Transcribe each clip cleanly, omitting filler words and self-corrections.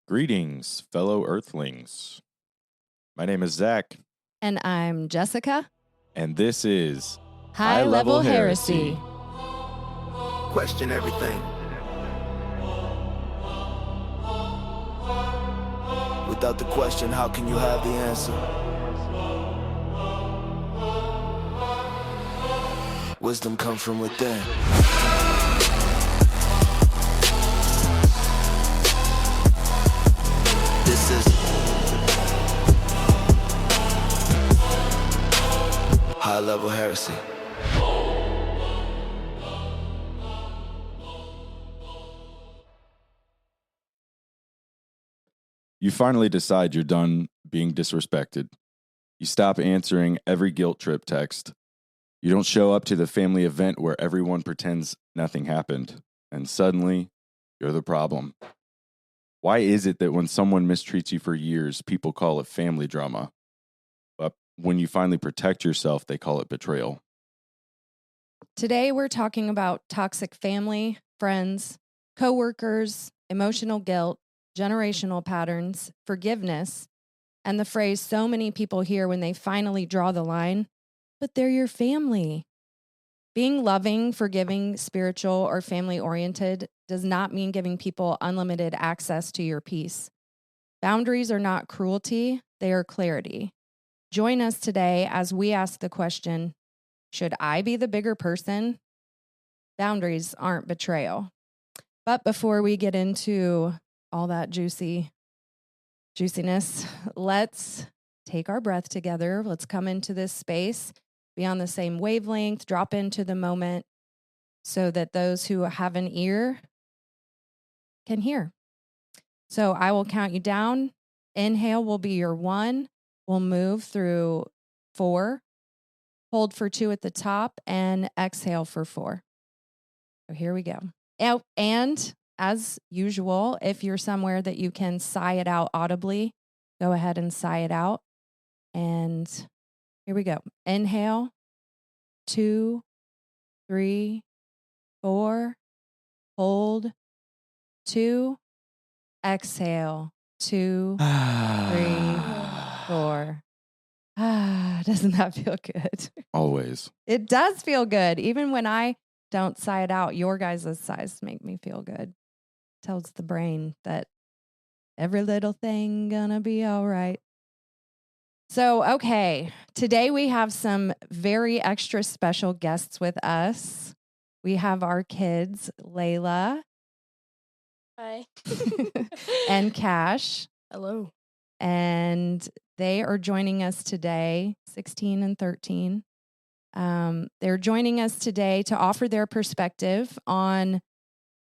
Greetings, fellow Earthlings. My name is Zach, And I'm Jessica. and this is High Level Hairesy. Question everything. Without the question, how can you have the answer? Wisdom comes from within. This is High Level Hairesy. You finally decide you're done being disrespected. You stop answering every guilt trip text. You don't show up to the family event where everyone pretends nothing happened. And suddenly, you're the problem. Why is it that when someone mistreats you for years, people call it family drama? But when you finally protect yourself, they call it betrayal. Today we're talking about toxic family, friends, coworkers, emotional guilt, generational patterns, forgiveness, and the phrase so many people hear when they finally draw the line, but they're your family. Being loving, forgiving, spiritual, or family-oriented does not mean giving people unlimited access to your peace. Boundaries are not cruelty, they are clarity. Join us today as we ask the question, should I be the bigger person? Boundaries aren't betrayal. But before we get into all that juiciness, let's take our breath together. Let's come into this space, be on the same wavelength, drop into the moment so that those who have an ear can hear. So I will count you down. Inhale will be your 1. We'll move through 4. Hold for 2 at the top and exhale for 4. So here we go. And as usual, if you're somewhere that you can sigh it out audibly, go ahead and sigh it out. And here we go. Inhale, 2, 3, 4. Hold, 2. Exhale, 2, 3, 4. Doesn't that feel good? Always. It does feel good. Even when I don't sigh it out, your guys' sighs make me feel good. Tells the brain that every little thing gonna be all right. So, okay, today we have some very extra special guests with us. We have our kids, Layla. Hi. And Cash. Hello. And they are joining us today, 16 and 13. They're joining us today to offer their perspective on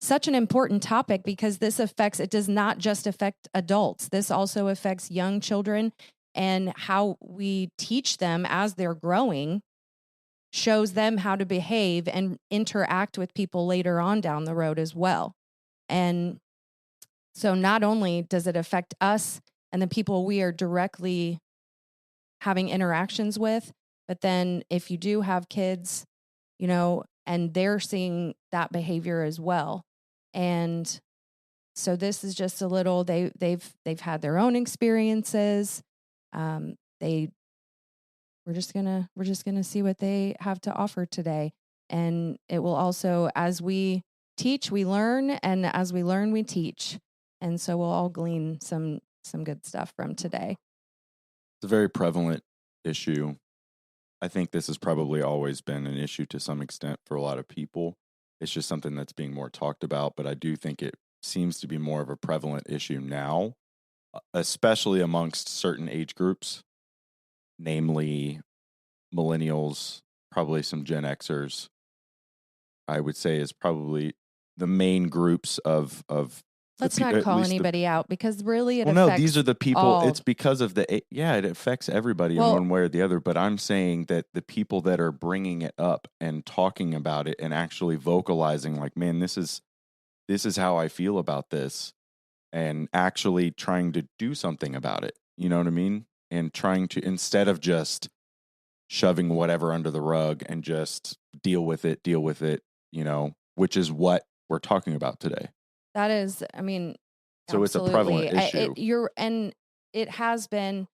such an important topic because it does not just affect adults. This also affects young children, and how we teach them as they're growing shows them how to behave and interact with people later on down the road as well. And so not only does it affect us and the people we are directly having interactions with, but then if you do have kids, and they're seeing that behavior as well. And so this is just a little, they've had their own experiences. We're just gonna see what they have to offer today. And it will also, as we teach, we learn, and as we learn, we teach. And so we'll all glean some good stuff from today. It's a very prevalent issue. I think this has probably always been an issue to some extent for a lot of people. It's just something that's being more talked about, but I do think it seems to be more of a prevalent issue now, especially amongst certain age groups, namely millennials, probably some Gen Xers. I would say is probably the main groups of Let's not call anybody out because really it affects no, these are the people. all. It's because of it affects everybody in one way or the other. But I'm saying that the people that are bringing it up and talking about it and actually vocalizing, like, man, this is how I feel about this, and actually trying to do something about it. You know what I mean? And trying to, instead of just shoving whatever under the rug and just deal with it, which is what we're talking about today. That is, So it's a prevalent issue. It has been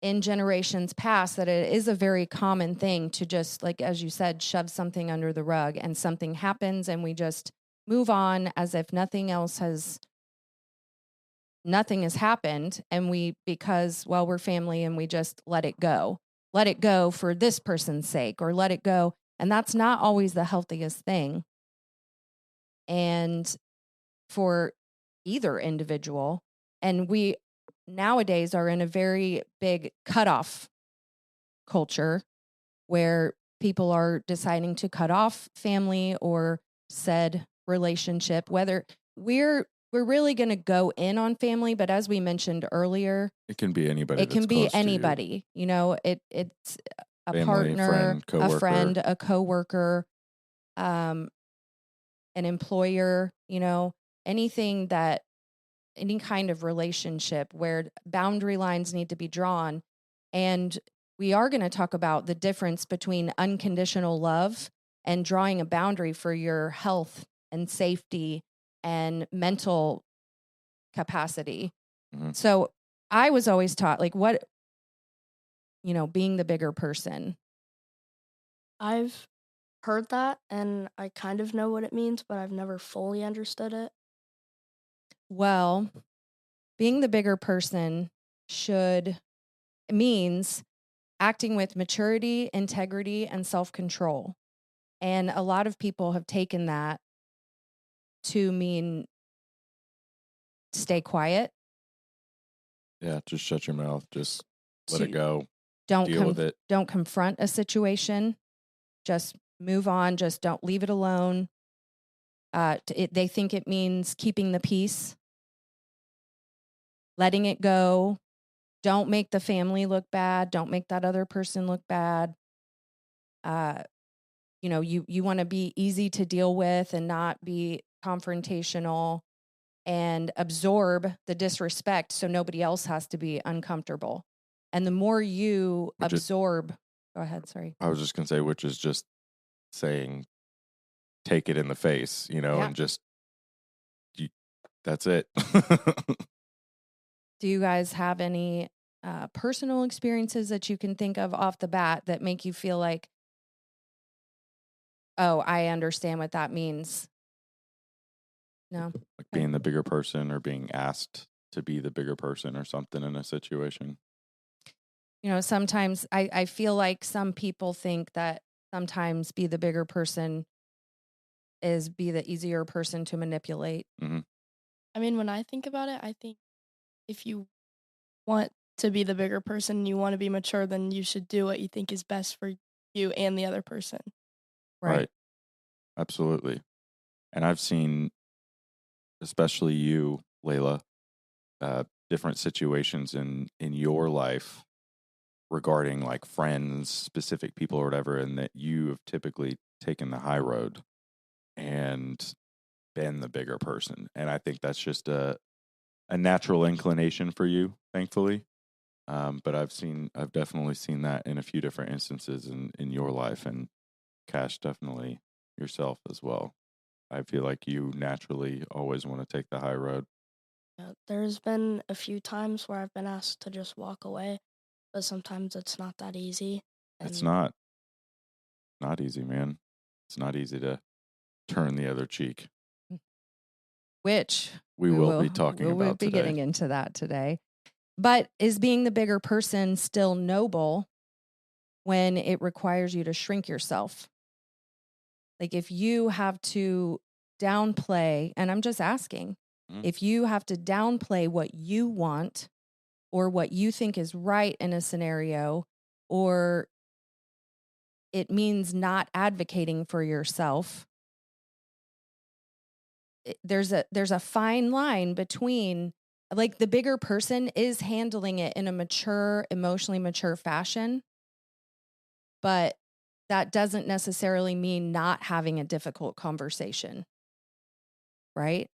in generations past that it is a very common thing to just, like, as you said, shove something under the rug and something happens and we just move on as if nothing has happened. And because we're family and we just let it go for this person's sake, or let it go. And that's not always the healthiest thing. And for either individual, and we nowadays are in a very big cutoff culture where people are deciding to cut off family or said relationship, whether we're really going to go in on family, but as we mentioned earlier, it can be anybody. It can be anybody. You know, it's a family, partner, friend, coworker. a friend, a coworker, an employer. You know, any kind of relationship where boundary lines need to be drawn. And we are going to talk about the difference between unconditional love and drawing a boundary for your health and safety and mental capacity. Mm-hmm. So I was always taught, like, being the bigger person. I've heard that and I kind of know what it means, but I've never fully understood it. Well, being the bigger person means acting with maturity, integrity, and self-control. And a lot of people have taken that to mean stay quiet. Yeah, just shut your mouth. Just let it go. Don't deal with it. Don't confront a situation. Just move on. Just don't leave it alone. They think it means keeping the peace, letting it go. Don't make the family look bad. Don't make that other person look bad. You want to be easy to deal with and not be confrontational and absorb the disrespect so nobody else has to be uncomfortable. And the more you absorb, go ahead, sorry. I was just going to say, which is just saying, take it in the face, and just, that's it. Do you guys have any personal experiences that you can think of off the bat that make you feel like, oh, I understand what that means? No. Like being the bigger person or being asked to be the bigger person or something in a situation. Sometimes I feel like some people think that sometimes be the bigger person is be the easier person to manipulate. Mm-hmm. I mean, when I think about it, I think if you want to be the bigger person and you want to be mature, then you should do what you think is best for you and the other person. Right. Absolutely. And I've seen, especially you, Layla, different situations in your life regarding like friends, specific people or whatever, and that you have typically taken the high road and been the bigger person. And I think that's just a natural inclination for you, thankfully. But I've definitely seen that in a few different instances in your life, and Cash, definitely yourself as well. I feel like you naturally always want to take the high road. Yeah, there's been a few times where I've been asked to just walk away, but sometimes it's not that easy. It's not easy, man. It's not easy to turn the other cheek. Which we will be talking about We'll be today. getting into that today. But is being the bigger person still noble when it requires you to shrink yourself? Like if you have to downplay, and I'm just asking, if you have to downplay what you want or what you think is right in a scenario, or it means not advocating for yourself, there's a fine line between, like, the bigger person is handling it in a mature, emotionally mature fashion, but that doesn't necessarily mean not having a difficult conversation, right?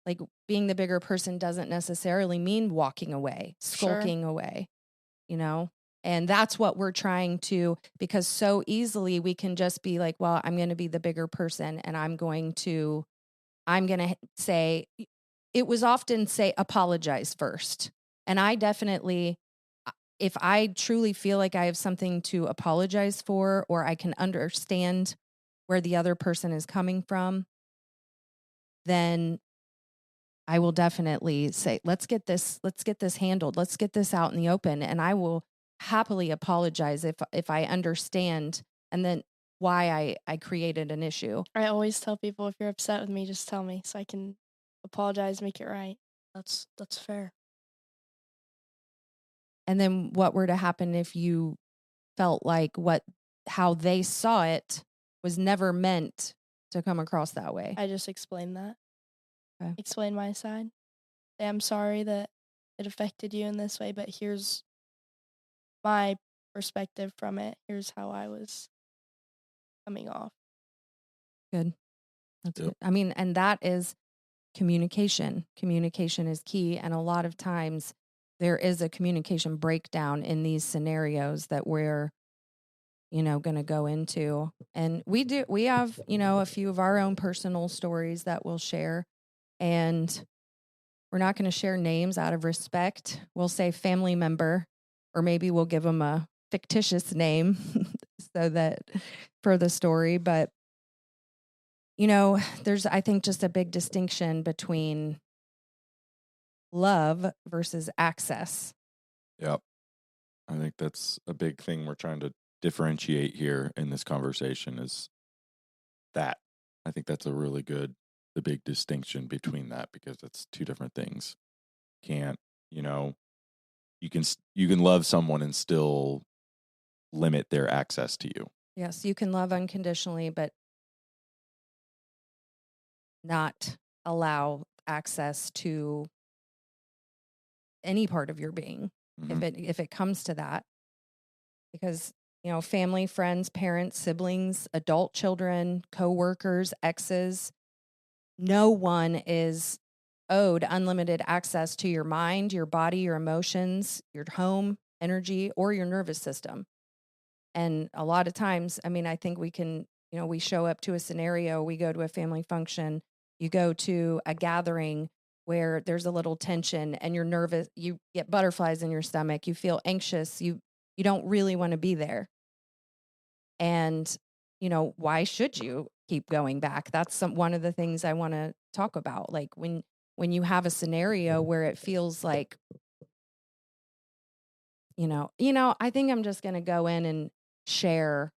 Like being the bigger person doesn't necessarily mean walking away, skulking away, And that's what we're trying to, because so easily we can just be like, well, I'm going to be the bigger person and I'm going to say, it was often say apologize first. And I definitely, if I truly feel like I have something to apologize for, or I can understand where the other person is coming from, then I will definitely say, let's get this handled. Let's get this out in the open. And I will happily apologize if I understand and then why I created an issue. I always tell people, if you're upset with me, just tell me so I can apologize, make it right. That's fair. And then what were to happen if you felt like how they saw it was never meant to come across that way? I just explained that. Okay. Explain my side. Say, I'm sorry that it affected you in this way, but here's my perspective from it. Here's how I was coming off. Good. That's Yep. good. I mean, and that is communication. Communication is key. And a lot of times there is a communication breakdown in these scenarios that we're, going to go into. And we have, a few of our own personal stories that we'll share. And we're not going to share names out of respect. We'll say family member, or maybe we'll give them a fictitious name so that for the story. But, there's, I think, just a big distinction between love versus access. Yep. I think that's a big thing we're trying to differentiate here in this conversation is that. I think that's the big distinction between that, because it's two different things. You can love someone and still limit their access to you. Yes, you can love unconditionally, but not allow access to any part of your being, if it comes to that. Because, family, friends, parents, siblings, adult children, coworkers, exes, no one is owed unlimited access to your mind, your body, your emotions, your home, energy, or your nervous system. And a lot of times, I think we can, we show up to a scenario, we go to a family function, you go to a gathering where there's a little tension and you're nervous, you get butterflies in your stomach, you feel anxious, you don't really want to be there. And, why should you keep going back? That's one of the things I want to talk about. Like when you have a scenario where it feels like, I think I'm just going to go in and share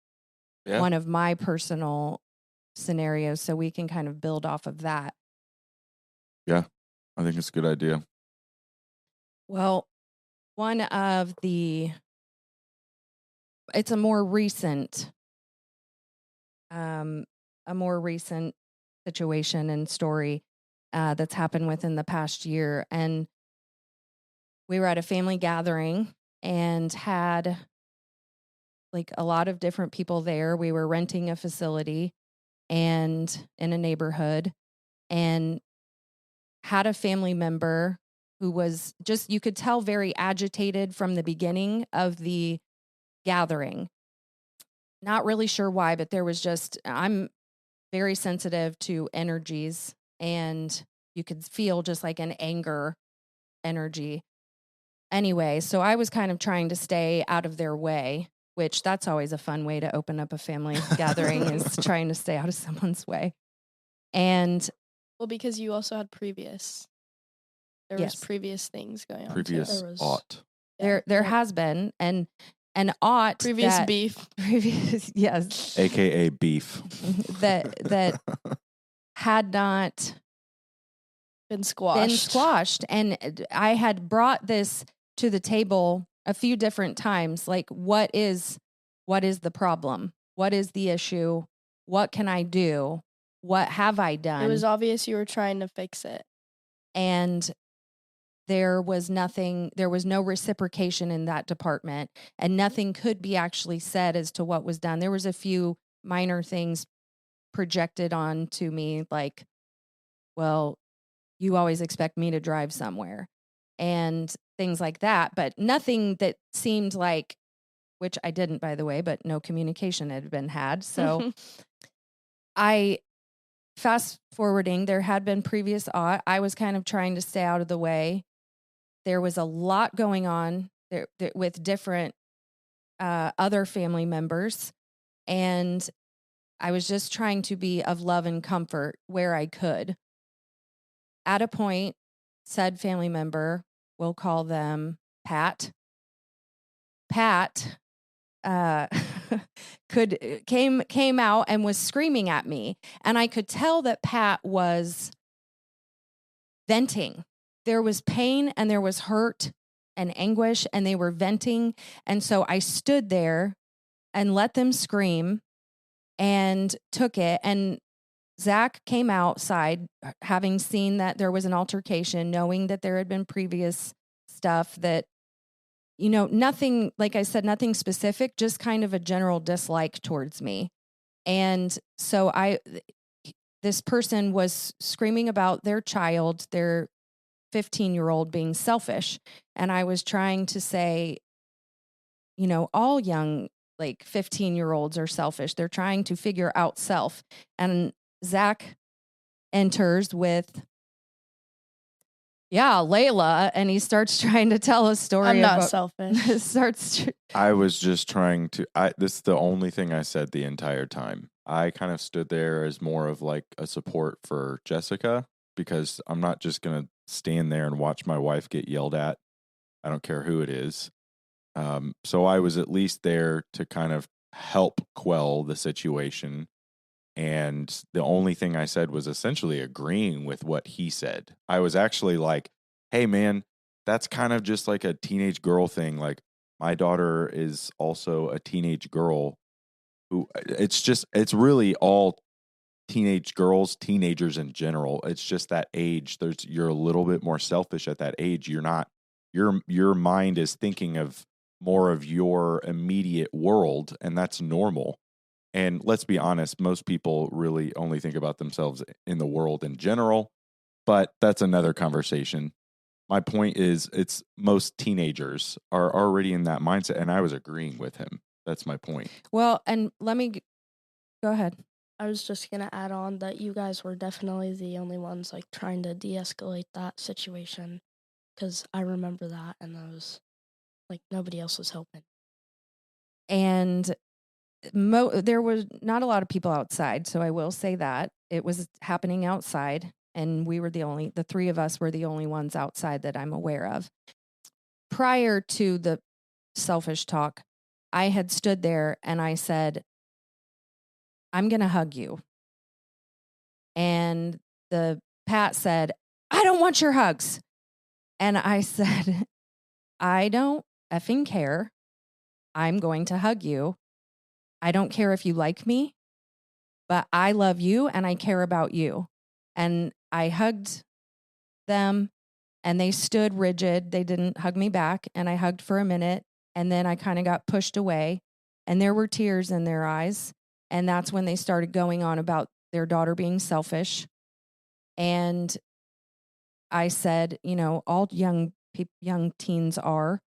one of my personal scenarios so we can kind of build off of that. Yeah, I think it's a good idea. Well, it's a more recent situation and story that's happened within the past year. And we were at a family gathering and had like a lot of different people there. We were renting a facility and in a neighborhood, and had a family member who was just, you could tell, very agitated from the beginning of the gathering. Not really sure why, but there was just, I'm very sensitive to energies, and you could feel just like an anger energy. Anyway, so I was kind of trying to stay out of their way, which that's always a fun way to open up a family gathering, is trying to stay out of someone's way. And well, because you also had there was previous things going on. Previous ought. There has been an ought. Previous beef. Previous, yes. AKA beef. that had not been squashed. And I had brought this to the table a few different times. Like, what is the problem? What is the issue? What can I do? What have I done? It was obvious you were trying to fix it. And there was no reciprocation in that department, and nothing could be actually said as to what was done. There was a few minor things projected onto me, like, well, you always expect me to drive somewhere and things like that, but nothing that seemed like, which I didn't, by the way, but no communication had been had. So I fast forwarding, there had been previous I was kind of trying to stay out of the way. There was a lot going on there with different other family members, and I was just trying to be of love and comfort where I could. At a point, said family member, we'll call them Pat. Pat came out and was screaming at me, and I could tell that Pat was venting. There was pain and there was hurt and anguish, and they were venting. And so I stood there and let them scream and took it. And Zach came outside, having seen that there was an altercation, knowing that there had been previous stuff that, nothing, like I said, nothing specific, just kind of a general dislike towards me. And so this person was screaming about their child, their 15-year-old being selfish. And I was trying to say, all young, 15-year-olds are selfish. They're trying to figure out self. And Zach enters with, Layla, and he starts trying to tell a story. I'm not selfish. I was just trying to, this is the only thing I said the entire time. I kind of stood there as more of like a support for Jessica, because I'm not just going to stand there and watch my wife get yelled at. I don't care who it is. So I was at least there to kind of help quell the situation. And the only thing I said was essentially agreeing with what he said. I was actually like, hey, man, that's kind of just like a teenage girl thing. Like, my daughter is also a teenage girl who it's really all teenage girls, teenagers in general. It's just that age. You're a little bit more selfish at that age. You're not, your mind is thinking of more of your immediate world, and that's normal. And let's be honest, most people really only think about themselves in the world in general, but that's another conversation. My point is, it's most teenagers are already in that mindset, and I was agreeing with him. That's my point. Well, and let me go ahead. I was just going to add on that you guys were definitely the only ones trying to de-escalate that situation, because I remember that, and I was nobody else was helping. And there was not a lot of people outside, so I will say that it was happening outside, and we were the three of us were the only ones outside that I'm aware of. Prior to the selfish talk, I had stood there and I said, I'm going to hug you. And the Pat said, I don't want your hugs. And I said, I don't effing care. I'm going to hug you. I don't care if you like me, but I love you and I care about you. And I hugged them, and they stood rigid. They didn't hug me back, and I hugged for a minute, and then I kind of got pushed away, and there were tears in their eyes. And that's when they started going on about their daughter being selfish. And I said, all young teens are.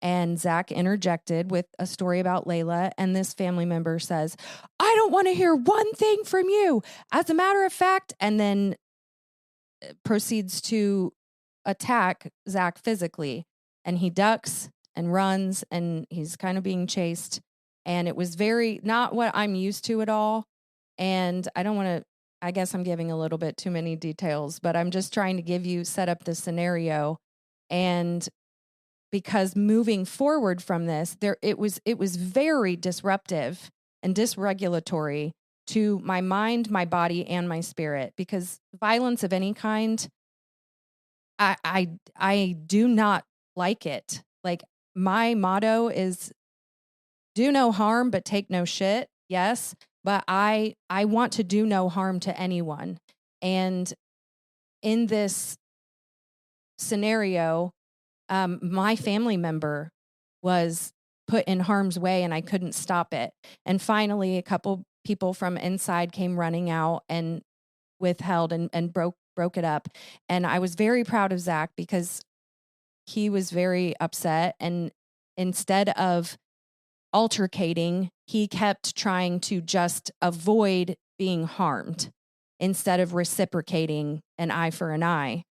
And Zach interjected with a story about Layla. And this family member says, I don't want to hear one thing from you. As a matter of fact, and then proceeds to attack Zach physically. And he ducks and runs, and he's kind of being chased. And it was very not what I'm used to at all. And I guess I'm giving a little bit too many details, but I'm just trying to set up the scenario. And because moving forward from this, it was very disruptive and dysregulatory to my mind, my body, and my spirit, because violence of any kind, I do not like it. Like, my motto is do no harm, but take no shit. Yes. But I want to do no harm to anyone. And in this scenario, my family member was put in harm's way, and I couldn't stop it. And finally, a couple people from inside came running out and withheld and broke it up. And I was very proud of Zach, because he was very upset. And instead of altercating, he kept trying to just avoid being harmed. instead of reciprocating an eye for an eye.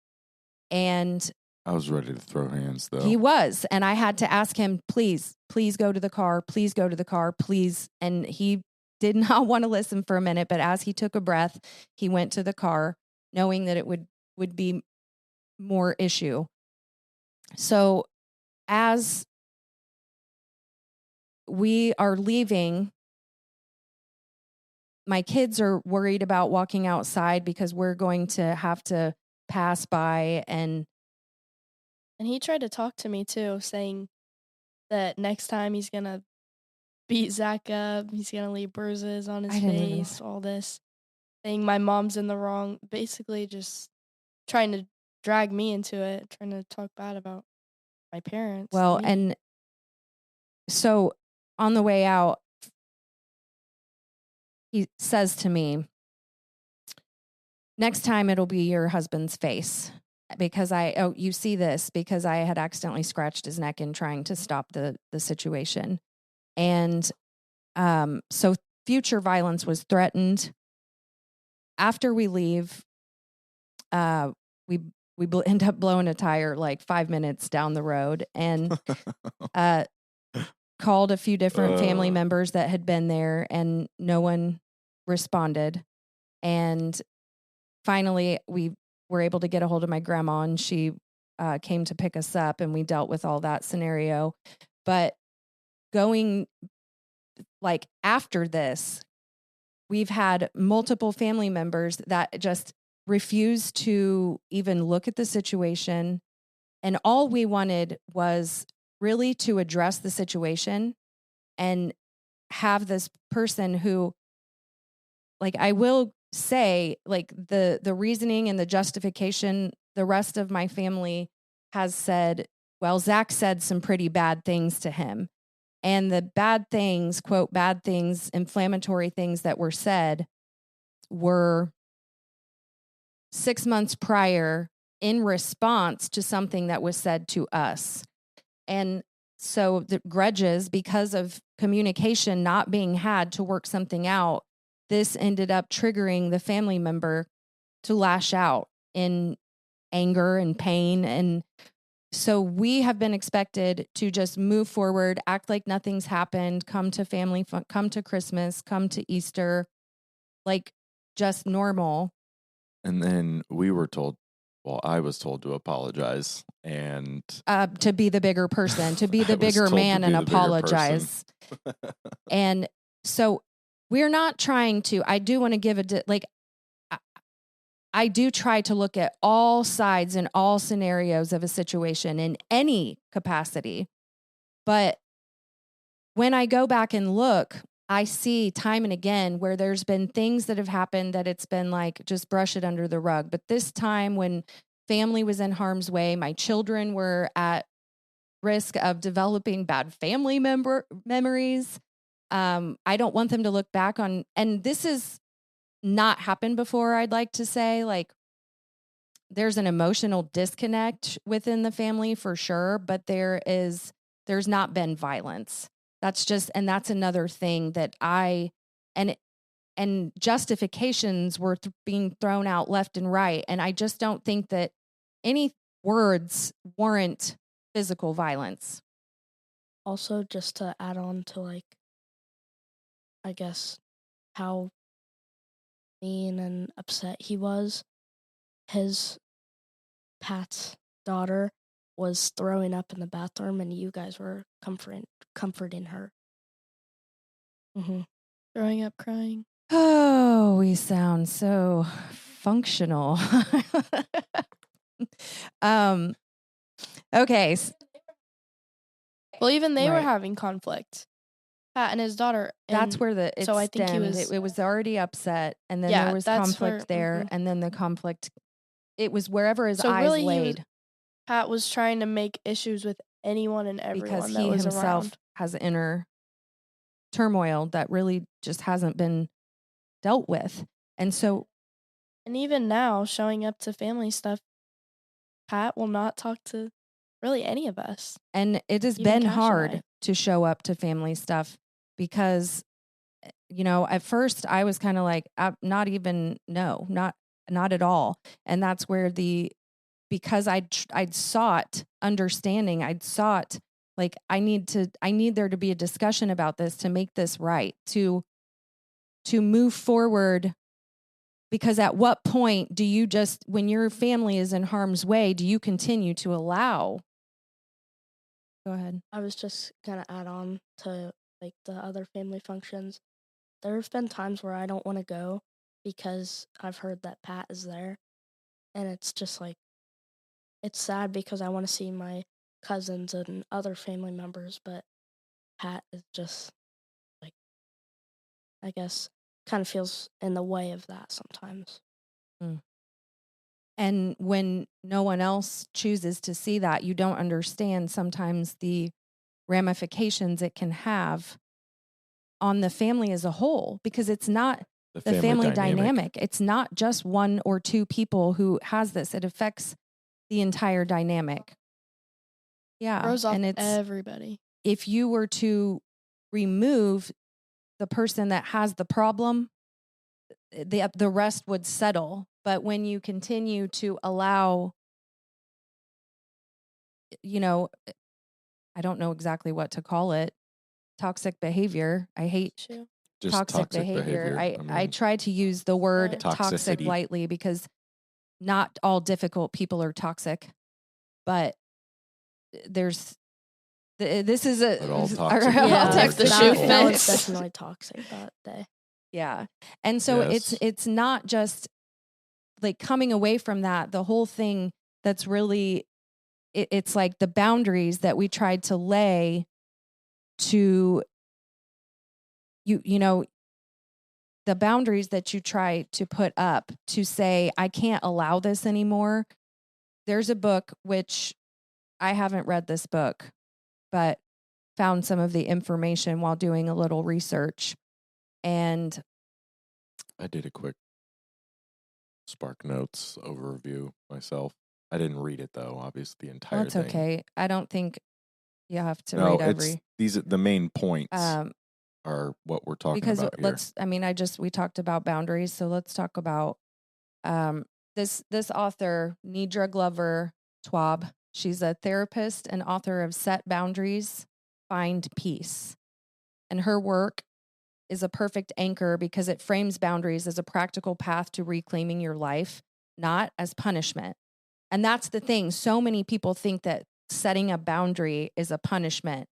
And I was ready to throw hands, though. he was. And I had to ask him, please go to the car. Please go to the car. Please. And he did not want to listen for a minute. But as he took a breath, he went to the car, knowing that it would be more issue. So as we are leaving, my kids are worried about walking outside because we're going to have to pass by. And he tried to talk to me too, saying that next time he's going to beat Zach up, he's going to leave bruises on his face, all this. Saying my mom's in the wrong, basically just trying to drag me into it, trying to talk bad about my parents. Well, and so on the way out, he says to me, next time it'll be your husband's face, because you see this, because I had accidentally scratched his neck in trying to stop the situation. And so future violence was threatened. After we leave, we end up blowing a tire like 5 minutes down the road, and called a few different family members that had been there, and no one responded. And finally, we were able to get a hold of my grandma, and she came to pick us up, and we dealt with all that scenario. But going like after this, we've had multiple family members that just refused to even look at the situation. And all we wanted was really to address the situation and have this person who, like, I will say, like, the reasoning and the justification, the rest of my family has said, well, Zach said some pretty bad things to him. And the bad things, quote, bad things, inflammatory things that were said were 6 months prior in response to something that was said to us. And so the grudges, because of communication not being had to work something out, this ended up triggering the family member to lash out in anger and pain. And so we have been expected to just move forward, act like nothing's happened, come to family, come to Christmas, come to Easter, like just normal. And then we were told, well, I was told to apologize and to be the bigger person, to be the bigger man and apologize. And so we're not trying to, I do want to give I do try to look at all sides and all scenarios of a situation in any capacity. But when I go back and look, I see time and again where there's been things that have happened that it's been like, just brush it under the rug. But this time when family was in harm's way, my children were at risk of developing bad family memories. I don't want them to look back on, and this is not happened before, I'd like to say. Like, there's an emotional disconnect within the family for sure, but there's not been violence. That's another thing that and justifications were being thrown out left and right. And I just don't think that any words warrant physical violence. Also, just to add on to, like, I guess, how mean and upset he was, Pat's daughter was throwing up in the bathroom, and you guys were comforting her. Mm-hmm. Throwing up, crying. Oh, we sound so functional. Okay. Well, even they were having conflict. Pat and his daughter. That's where I think it was already upset, and then there was conflict there, and then the conflict, it was wherever his eyes really laid. Pat was trying to make issues with anyone and everyone because that he was himself around. has inner turmoil that really just hasn't been dealt with. And even now, showing up to family stuff, Pat will not talk to really any of us. And it has been hard to show up to family stuff because at first I was kind of like, not even, no, not at all. And that's where because I'd sought understanding, I'd sought, like, I need there to be a discussion about this to make this right, to move forward. Because at what point do you just, when your family is in harm's way, do you continue to allow? Go ahead. I was just gonna add on to like the other family functions. There have been times where I don't want to go because I've heard that Pat is there, and it's just like, it's sad because I want to see my cousins and other family members, but Pat is just like, I guess, kind of feels in the way of that sometimes. And when no one else chooses to see that, you don't understand sometimes the ramifications it can have on the family as a whole, because it's not the family dynamic. It's not just one or two people who has this. It affects the entire dynamic. Yeah. Throws off and it's everybody. If you were to remove the person that has the problem, the rest would settle. But when you continue to allow, I don't know exactly what to call it, toxic behavior. I hate just toxic behavior. I try to use the word toxic lightly, because not all difficult people are toxic, but this is a all toxic. Yeah, That was fits. definitely toxic that day. Yeah. And so it's not just like coming away from that, the whole thing that's really, it's like the boundaries that we tried to lay to, the boundaries that you try to put up to say, I can't allow this anymore. There's a book, which I haven't read this book, but found some of the information while doing a little research. And I did a quick Spark Notes overview myself. I didn't read it though, obviously the entire that's thing. okay. I don't think you have to read every. The main points are what we're talking about here. We talked about boundaries, so let's talk about this author, Nedra Glover Twab. She's a therapist and author of Set Boundaries, Find Peace. And her work is a perfect anchor because it frames boundaries as a practical path to reclaiming your life, not as punishment. And that's the thing. So many people think that setting a boundary is a punishment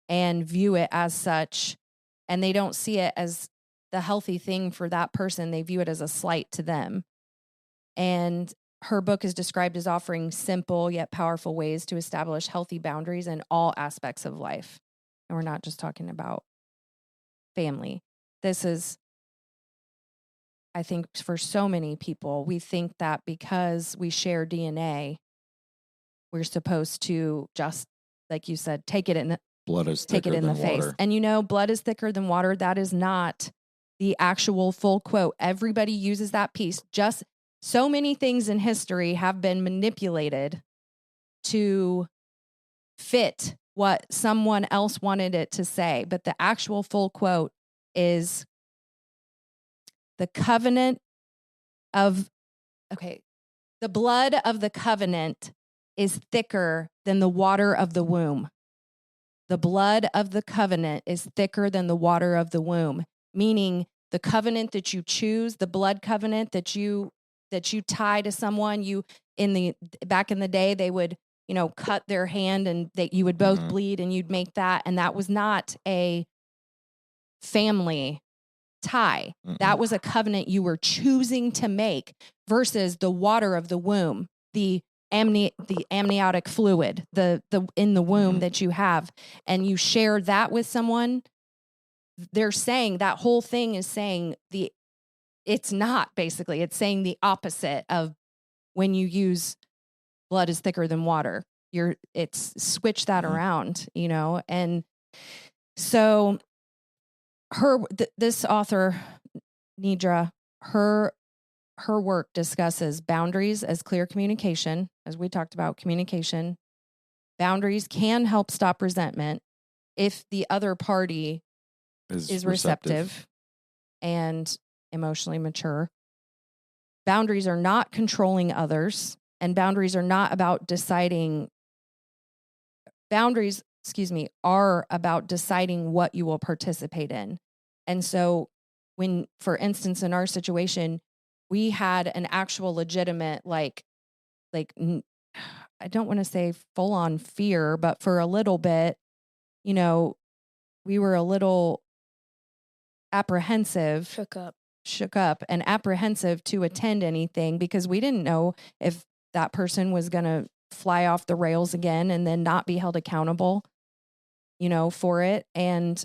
and view it as such, and they don't see it as the healthy thing for that person. They view it as a slight to them. And her book is described as offering simple yet powerful ways to establish healthy boundaries in all aspects of life. And we're not just talking about family. This is, I think, for so many people, we think that because we share DNA, we're supposed to just, like you said, take it in the face. And blood is thicker than water. That is not the actual full quote. Everybody uses that piece. Just so many things in history have been manipulated to fit what someone else wanted it to say. But the actual full quote is the blood of the covenant is thicker than the water of the womb. The blood of the covenant is thicker than the water of the womb, meaning the covenant that you choose, the blood covenant that you tie to someone. Back in the day, they would, cut their hand and that you would both bleed and you'd make that. And that was not a family tie. That was a covenant you were choosing to make versus the water of the womb, the amniotic fluid, the in the womb that you have, and you share that with someone. They're saying that whole thing is saying it's not, basically, it's saying the opposite of when you use blood is thicker than water. It's switch that around, and so this author, Nedra, her work discusses boundaries as clear communication, as we talked about communication. Boundaries can help stop resentment if the other party is receptive. and emotionally mature. Boundaries are not controlling others, and boundaries are not about deciding. Boundaries, are about deciding what you will participate in. And so when, for instance, in our situation, we had an actual legitimate, I don't want to say full on fear, but for a little bit, we were a little apprehensive, shook up and apprehensive to attend anything because we didn't know if that person was going to fly off the rails again and then not be held accountable, for it. And,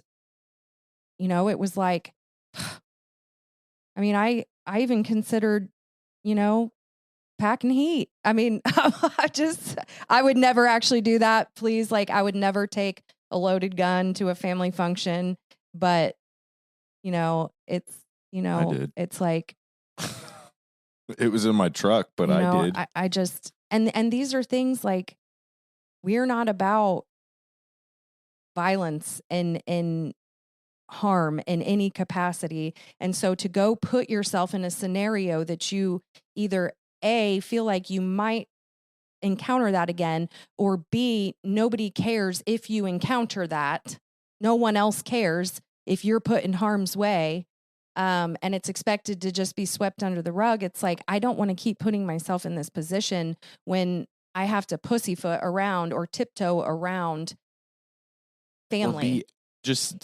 it was like, I mean, I even considered, packing heat. I mean, I would never actually do that. Please. I would never take a loaded gun to a family function, but it's, I did. it's like, it was in my truck, but I did. I just, and these are things like, we're not about violence and harm in any capacity. And so to go put yourself in a scenario that you either A, feel like you might encounter that again, or B, nobody cares if you encounter that. No one else cares if you're put in harm's way. And it's expected to just be swept under the rug. It's like, I don't want to keep putting myself in this position when I have to pussyfoot around or tiptoe around family. Or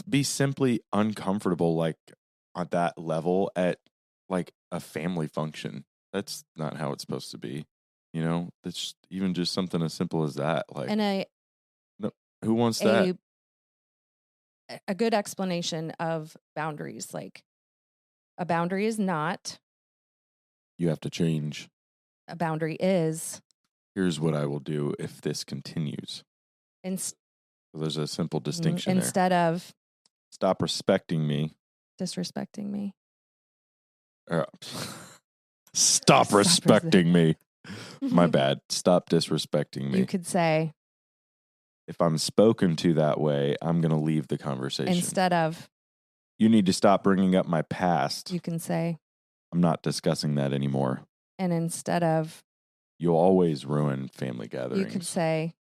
be simply uncomfortable, on that level at a family function. That's not how it's supposed to be. That's even just something as simple as that. Who wants that? A good explanation of boundaries. A boundary is not. You have to change. A boundary is. Here's what I will do if this continues. There's a simple distinction instead there. Of stop respecting me. Disrespecting me. Stop respecting me. My bad. Stop disrespecting me. You could say, if I'm spoken to that way, I'm going to leave the conversation. Instead of, you need to stop bringing up my past. You can say, I'm not discussing that anymore. And instead of, you'll always ruin family gatherings. You could say,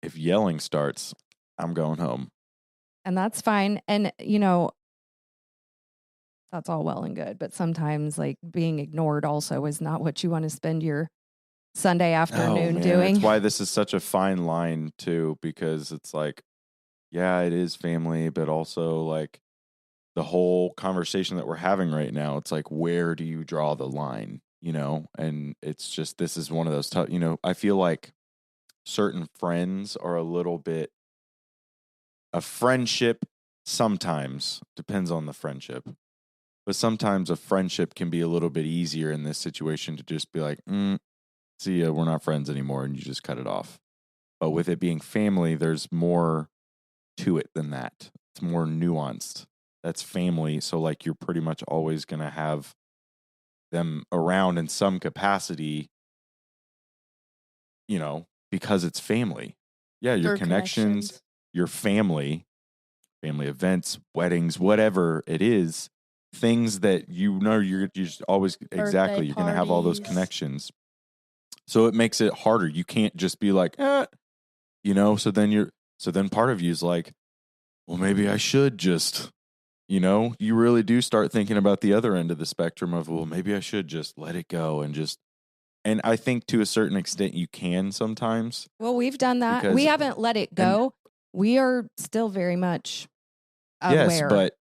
if yelling starts, I'm going home. And that's fine. And, that's all well and good. But sometimes being ignored also is not what you want to spend your Sunday afternoon doing. That's why this is such a fine line too, because it's yeah, it is family, but also the whole conversation that we're having right now, it's where do you draw the line, And it's just, this is one of those tough, I feel like certain friends are a little bit, a friendship sometimes depends on the friendship, but sometimes a friendship can be a little bit easier in this situation to just be see ya, we're not friends anymore, and you just cut it off. But with it being family, there's more to it than that. It's more nuanced. That's family, so you're pretty much always going to have them around in some capacity, because it's family. Yeah, your connections, your family events, weddings, whatever it is, things that you're just always, exactly, you're going to have all those connections. So it makes it harder. You can't just be so then part of you is well, maybe I should just, you really do start thinking about the other end of the spectrum of, well, maybe I should just let it go and I think to a certain extent you can sometimes. Well, we've done that. We haven't let it go. We are still very much aware. Yes, but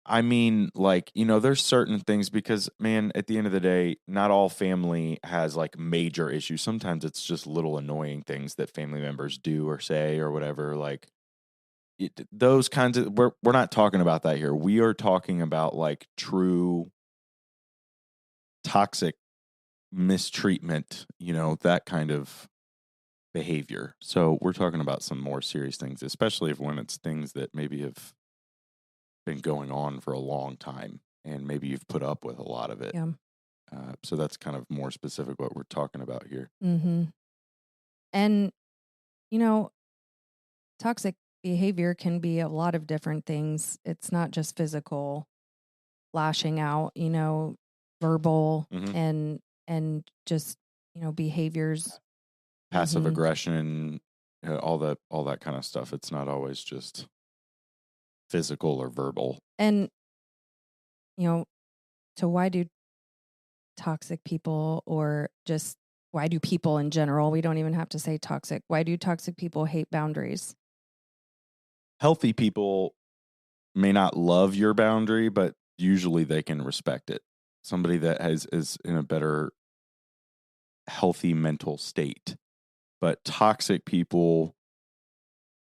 I mean, there's certain things because, man, at the end of the day, not all family has major issues. Sometimes it's just little annoying things that family members do or say or whatever. Those kinds of, we're not talking about that here. We are talking about true toxic mistreatment, that kind of behavior. So we're talking about some more serious things, especially when it's things that maybe have been going on for a long time and maybe you've put up with a lot of it. Yeah. So that's kind of more specific what we're talking about here. Mm-hmm. And, toxic behavior can be a lot of different things. It's not just physical. lashing out, verbal Mhm. and just, behaviors. Passive Mhm. aggression, all that kind of stuff. It's not always just physical or verbal. And, so why do toxic people, or just why do people in general, we don't even have to say toxic, why do toxic people hate boundaries? Healthy people may not love your boundary, but usually they can respect it. Somebody that is in a better healthy mental state. But toxic people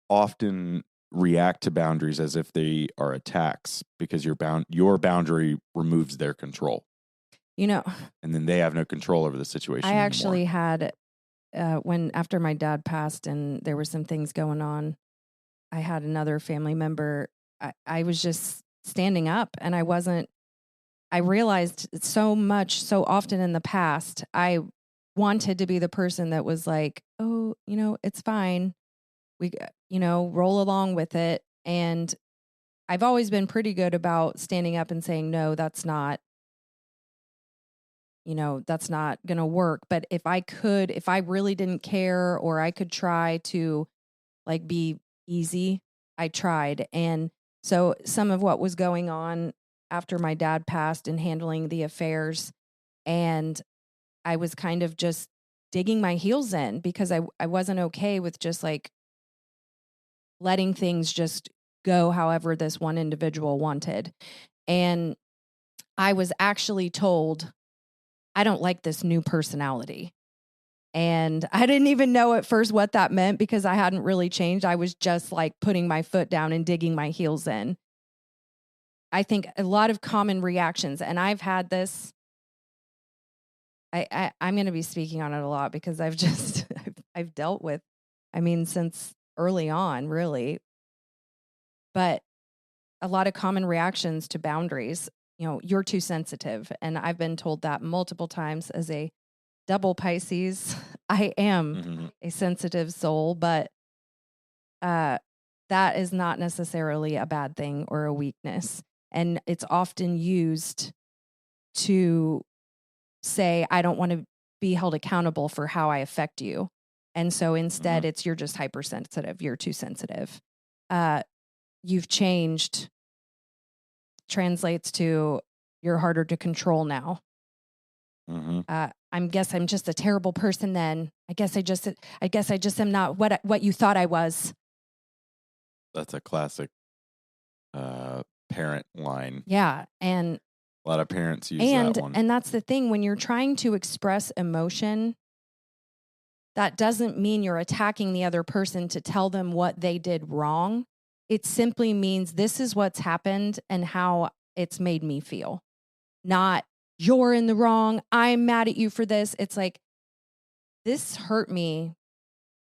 often react to boundaries as if they are attacks because your boundary removes their control. And then they have no control over the situation I anymore. actually had after my dad passed and there were some things going on, I had another family member. I was just standing up, and I realized so often in the past, I wanted to be the person that was like, oh, it's fine. We, roll along with it. And I've always been pretty good about standing up and saying, no, that's not going to work. But if I really didn't care, or I could try to like be easy, I tried. And so some of what was going on after my dad passed and handling the affairs, and I was kind of just digging my heels in because I wasn't okay with just like letting things just go however this one individual wanted. And I was actually told, I don't like this new personality. And I didn't even know at first what that meant because I hadn't really changed. I was just like putting my foot down and digging my heels in. I think a lot of common reactions, and I've had this. I'm going to be speaking on it a lot because I've dealt with, since early on, really. But a lot of common reactions to boundaries, you're too sensitive. And I've been told that multiple times as a double Pisces. I am a sensitive soul, but that is not necessarily a bad thing or a weakness. And it's often used to say, I don't want to be held accountable for how I affect you. And so instead it's, you're just hypersensitive. You're too sensitive. You've changed translates to you're harder to control now. I'm just a terrible person then. I guess I just am not what you thought I was. That's a classic parent line. Yeah. And a lot of parents use that one. And that's the thing, when you're trying to express emotion, that doesn't mean you're attacking the other person to tell them what they did wrong. It simply means this is what's happened and how it's made me feel. Not you're in the wrong. I'm mad at you for this. It's like, this hurt me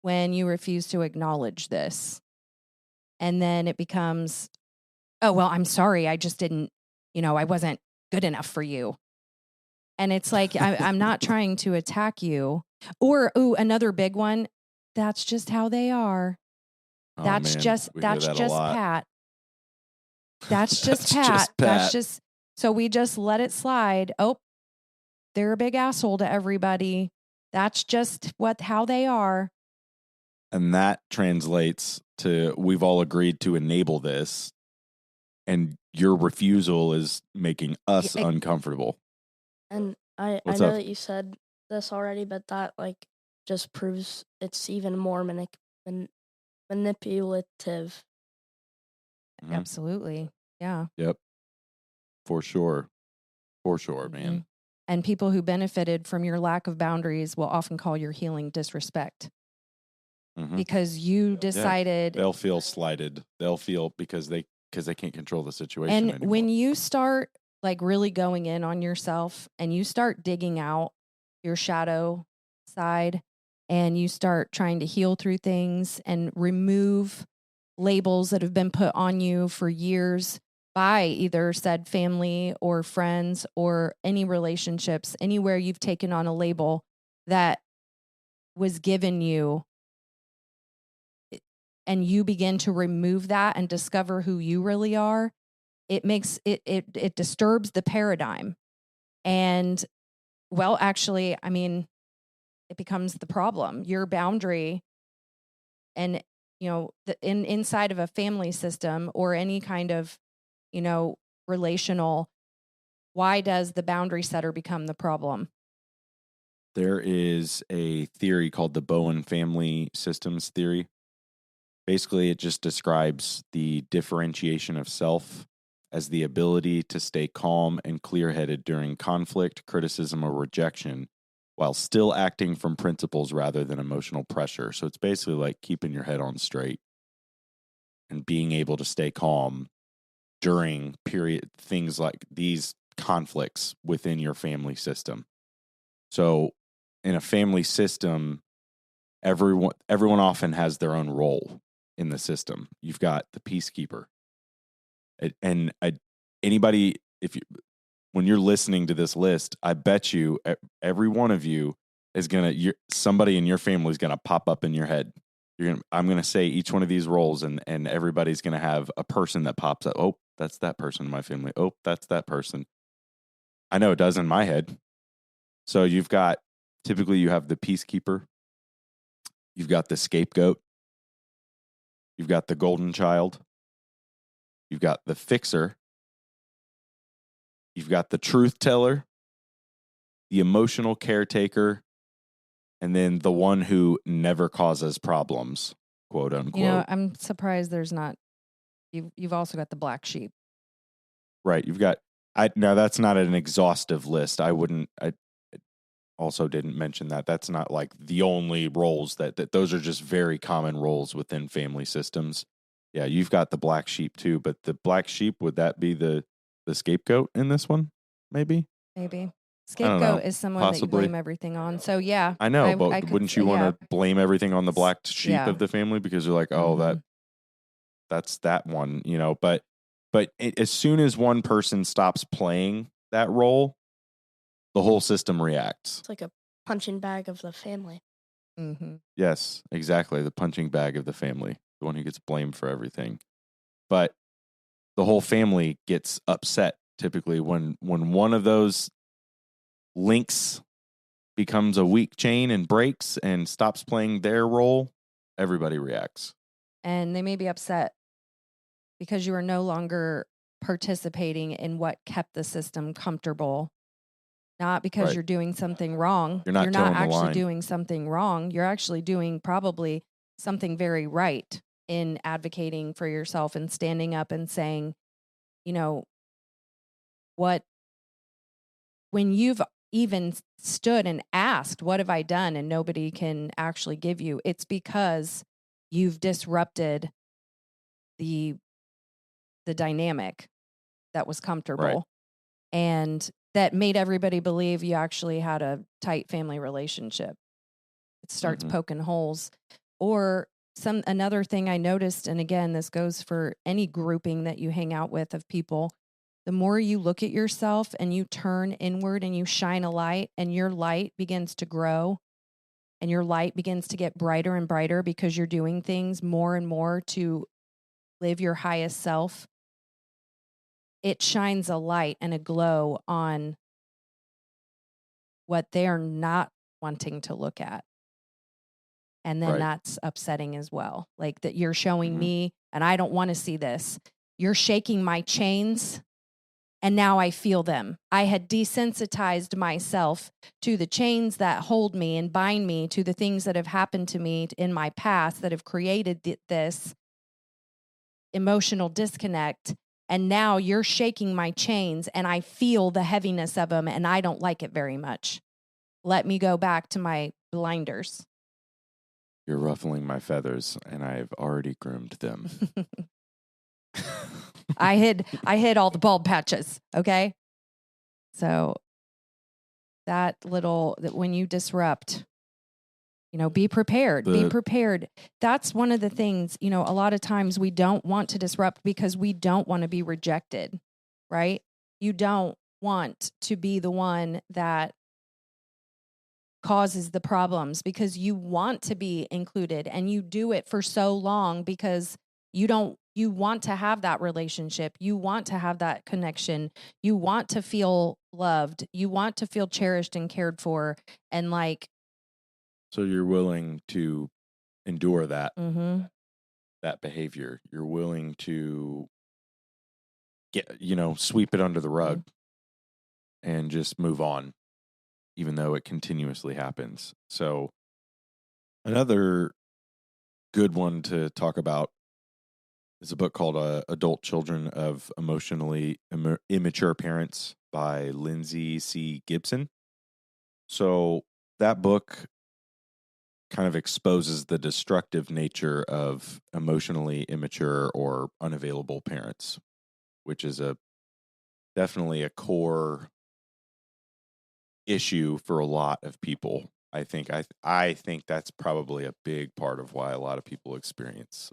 when you refuse to acknowledge this. And then it becomes, oh, well, I'm sorry. I just didn't, I wasn't good enough for you. And it's like, I'm not trying to attack you. Or, another big one. That's just how they are. That's just Pat. That's just Pat. That's just, so we just let it slide. Oh, they're a big asshole to everybody. That's just how they are. And that translates to, we've all agreed to enable this, and your refusal is making us uncomfortable. And I know that you said this already, but that just proves it's even more manipulative. Absolutely. Yeah. Yep. For sure, man. And people who benefited from your lack of boundaries will often call your healing disrespect. Because you decided, they'll feel slighted. They'll feel because they can't control the situation and anymore. when you start really going in on yourself and you start digging out your shadow side and you start trying to heal through things and remove labels that have been put on you for years by either said family or friends or any relationships, anywhere you've taken on a label that was given you, and you begin to remove that and discover who you really are, it makes it disturbs the paradigm. And well, actually, I mean, it becomes the problem. Your boundary, and inside of a family system or any kind of relational, why does the boundary setter become the problem? There is a theory called the Bowen family systems theory. Basically, it just describes the differentiation of self as the ability to stay calm and clear-headed during conflict, criticism, or rejection, while still acting from principles rather than emotional pressure. So it's basically like keeping your head on straight and being able to stay calm during things like these conflicts within your family system. So in a family system, everyone often has their own role in the system. You've got the peacekeeper. Anybody, when you're listening to this list, I bet you every one of you is somebody in your family is gonna pop up in your head. I'm gonna say each one of these roles, and everybody's gonna have a person that pops up. Oh, that's that person in my family. Oh, that's that person. I know it does in my head. So typically you have the peacekeeper, you've got the scapegoat, you've got the golden child, you've got the fixer, you've got the truth teller, the emotional caretaker, and then the one who never causes problems, quote unquote. I'm surprised there's not. You've also got the black sheep. Right. You've got. Now that's not an exhaustive list. I also didn't mention that. That's not like the only roles that those are just very common roles within family systems. Yeah, you've got the black sheep too, but the black sheep, would that be the scapegoat in this one? Maybe. Scapegoat is someone Possibly. that you blame everything on. So yeah, I know, but wouldn't you want to blame everything on the black sheep of the family because you're like, oh, that's that one, But as soon as one person stops playing that role, the whole system reacts. It's like a punching bag of the family. Mm-hmm. Yes, exactly. The punching bag of the family, the one who gets blamed for everything. But the whole family gets upset typically when one of those links becomes a weak chain and breaks and stops playing their role. Everybody reacts. And they may be upset because you are no longer participating in what kept the system comfortable. Not because you're doing something wrong. You're not actually doing something wrong. You're actually doing probably something very right in advocating for yourself and standing up and saying, when you've even stood and asked, what have I done? And nobody can actually give you, it's because you've disrupted the dynamic that was comfortable. Right. And that made everybody believe you actually had a tight family relationship. It starts poking holes. Or another thing I noticed, and again, this goes for any grouping that you hang out with of people, the more you look at yourself and you turn inward and you shine a light, and your light begins to grow and your light begins to get brighter and brighter because you're doing things more and more to live your highest self, it shines a light and a glow on what they're not wanting to look at. And then that's upsetting as well. Like that you're showing me, and I don't want to see this. You're shaking my chains, and now I feel them. I had desensitized myself to the chains that hold me and bind me to the things that have happened to me in my past that have created this emotional disconnect. And now you're shaking my chains and I feel the heaviness of them and I don't like it very much. Let me go back to my blinders. You're ruffling my feathers and I've already groomed them. I hid all the bald patches. Okay. So that when you disrupt, be prepared, be prepared. That's one of the things, a lot of times we don't want to disrupt because we don't want to be rejected, right? You don't want to be the one that causes the problems because you want to be included, and you do it for so long because you don't you want to have that relationship. You want to have that connection. You want to feel loved. You want to feel cherished and cared for. And like, So you're willing to endure that mm-hmm. that behavior. You're willing to sweep it under the rug and just move on, even though it continuously happens. So another good one to talk about is a book called Adult Children of Emotionally Immature Parents by Lindsay C. Gibson. So that book kind of exposes the destructive nature of emotionally immature or unavailable parents, which is definitely a core issue for a lot of people. I think that's probably a big part of why a lot of people experience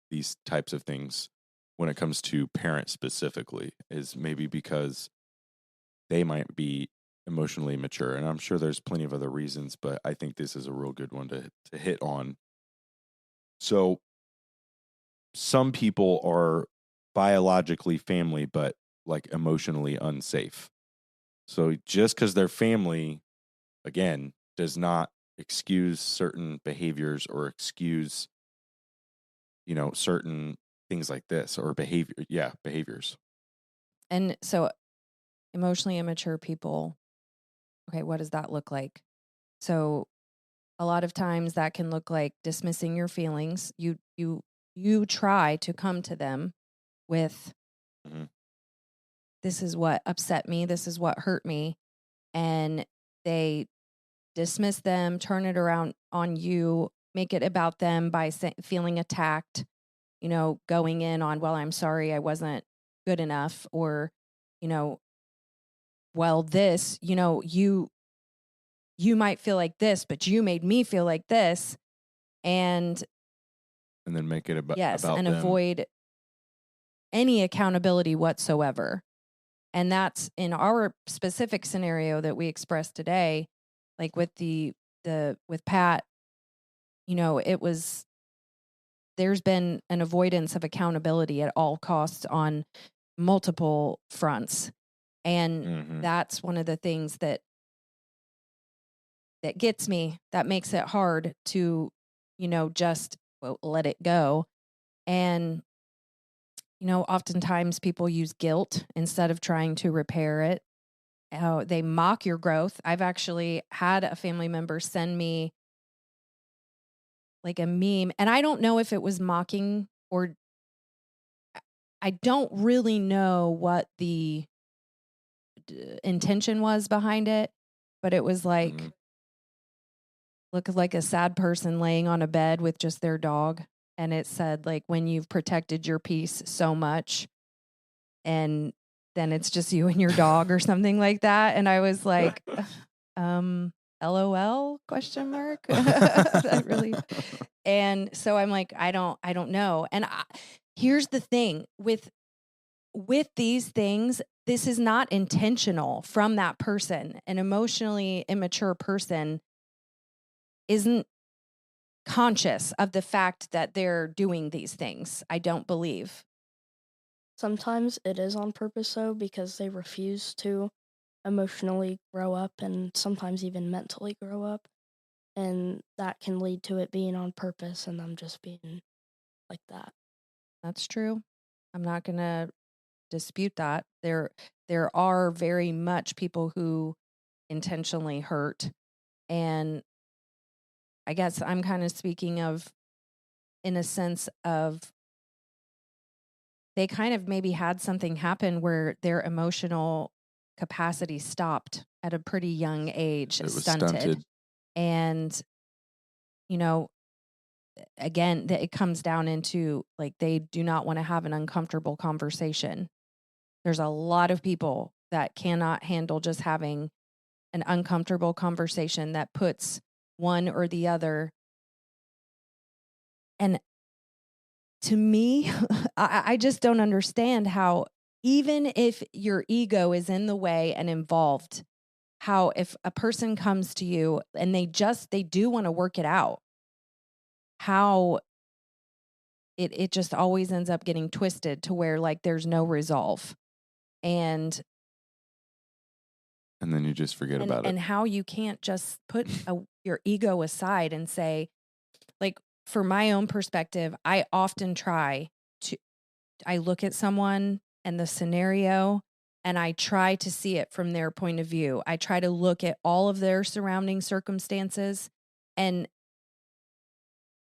these types of things when it comes to parents specifically, is maybe because they might be emotionally mature. And I'm sure there's plenty of other reasons, but I think this is a real good one to hit on. So some people are biologically family, but like emotionally unsafe. So just because they're family, again, does not excuse certain behaviors or excuse, certain things like this or behaviors. And so emotionally immature people, okay, what does that look like? So a lot of times that can look like dismissing your feelings. You try to come to them with, this is what upset me, this is what hurt me, and they dismiss them, turn it around on you, make it about them by feeling attacked, going in on, well, I'm sorry I wasn't good enough, or, well, this, you might feel like this, but you made me feel like this. And then make it about and them. Avoid any accountability whatsoever. And that's in our specific scenario that we expressed today, like with with Pat, there's been an avoidance of accountability at all costs on multiple fronts. And that's one of the things that gets me, that makes it hard to, just let it go. And, oftentimes people use guilt instead of trying to repair it. They mock your growth. I've actually had a family member send me like a meme, and I don't know if it was mocking or I don't really know what the intention was behind it, but it was like, look like a sad person laying on a bed with just their dog. And it said, like, when you've protected your peace so much and then it's just you and your dog or something like that. And I was like, LOL question mark. That really. And so I'm like, I don't know. And here's the thing with these things, this is not intentional from that person. An emotionally immature person isn't conscious of the fact that they're doing these things. I don't believe. Sometimes it is on purpose, though, because they refuse to emotionally grow up and sometimes even mentally grow up. And that can lead to it being on purpose and them just being like that. That's true. I'm not going to dispute that. There are very much people who intentionally hurt. And I guess I'm kind of speaking of, in a sense of, they kind of maybe had something happen where their emotional capacity stopped at a pretty young age. It was stunted. And, again, it comes down into like, they do not want to have an uncomfortable conversation. There's a lot of people that cannot handle just having an uncomfortable conversation that puts one or the other. And to me, I just don't understand how, even if your ego is in the way and involved, how if a person comes to you and they do want to work it out, how it just always ends up getting twisted to where like there's no resolve. And then you just forget about it. And how you can't just put your ego aside and say, like, for my own perspective, I often I look at someone and the scenario and I try to see it from their point of view. I try to look at all of their surrounding circumstances. And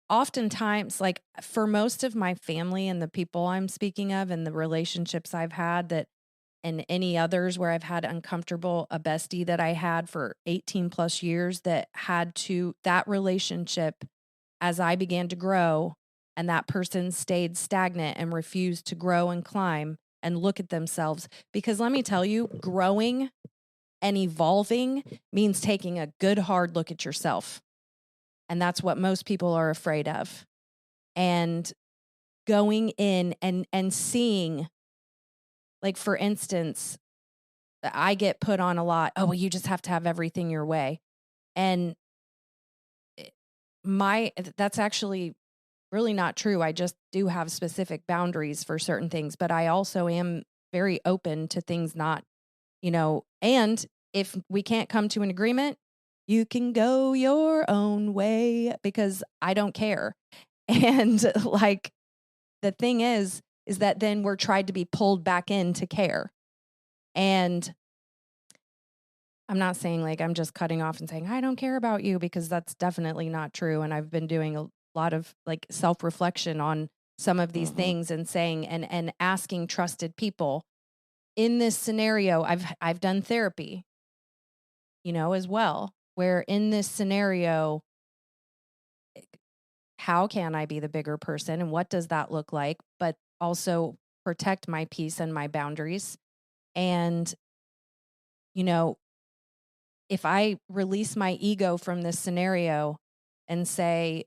oftentimes, like for most of my family and the people I'm speaking of and the relationships I've had and any others where I've had a bestie that I had for 18 plus years that relationship, as I began to grow and that person stayed stagnant and refused to grow and climb and look at themselves. Because let me tell you, growing and evolving means taking a good hard look at yourself. And that's what most people are afraid of. And going in and seeing, like, for instance, I get put on a lot, oh, well, you just have to have everything your way. And that's actually really not true. I just do have specific boundaries for certain things, but I also am very open to things not, and if we can't come to an agreement, you can go your own way because I don't care. And like, the thing is that then we're tried to be pulled back in to care. And I'm not saying like I'm just cutting off and saying, I don't care about you, because that's definitely not true. And I've been doing a lot of like self-reflection on some of these things and saying, and asking trusted people in this scenario. I've done therapy, as well, where in this scenario, how can I be the bigger person and what does that look like, but also protect my peace and my boundaries. And, if I release my ego from this scenario and say,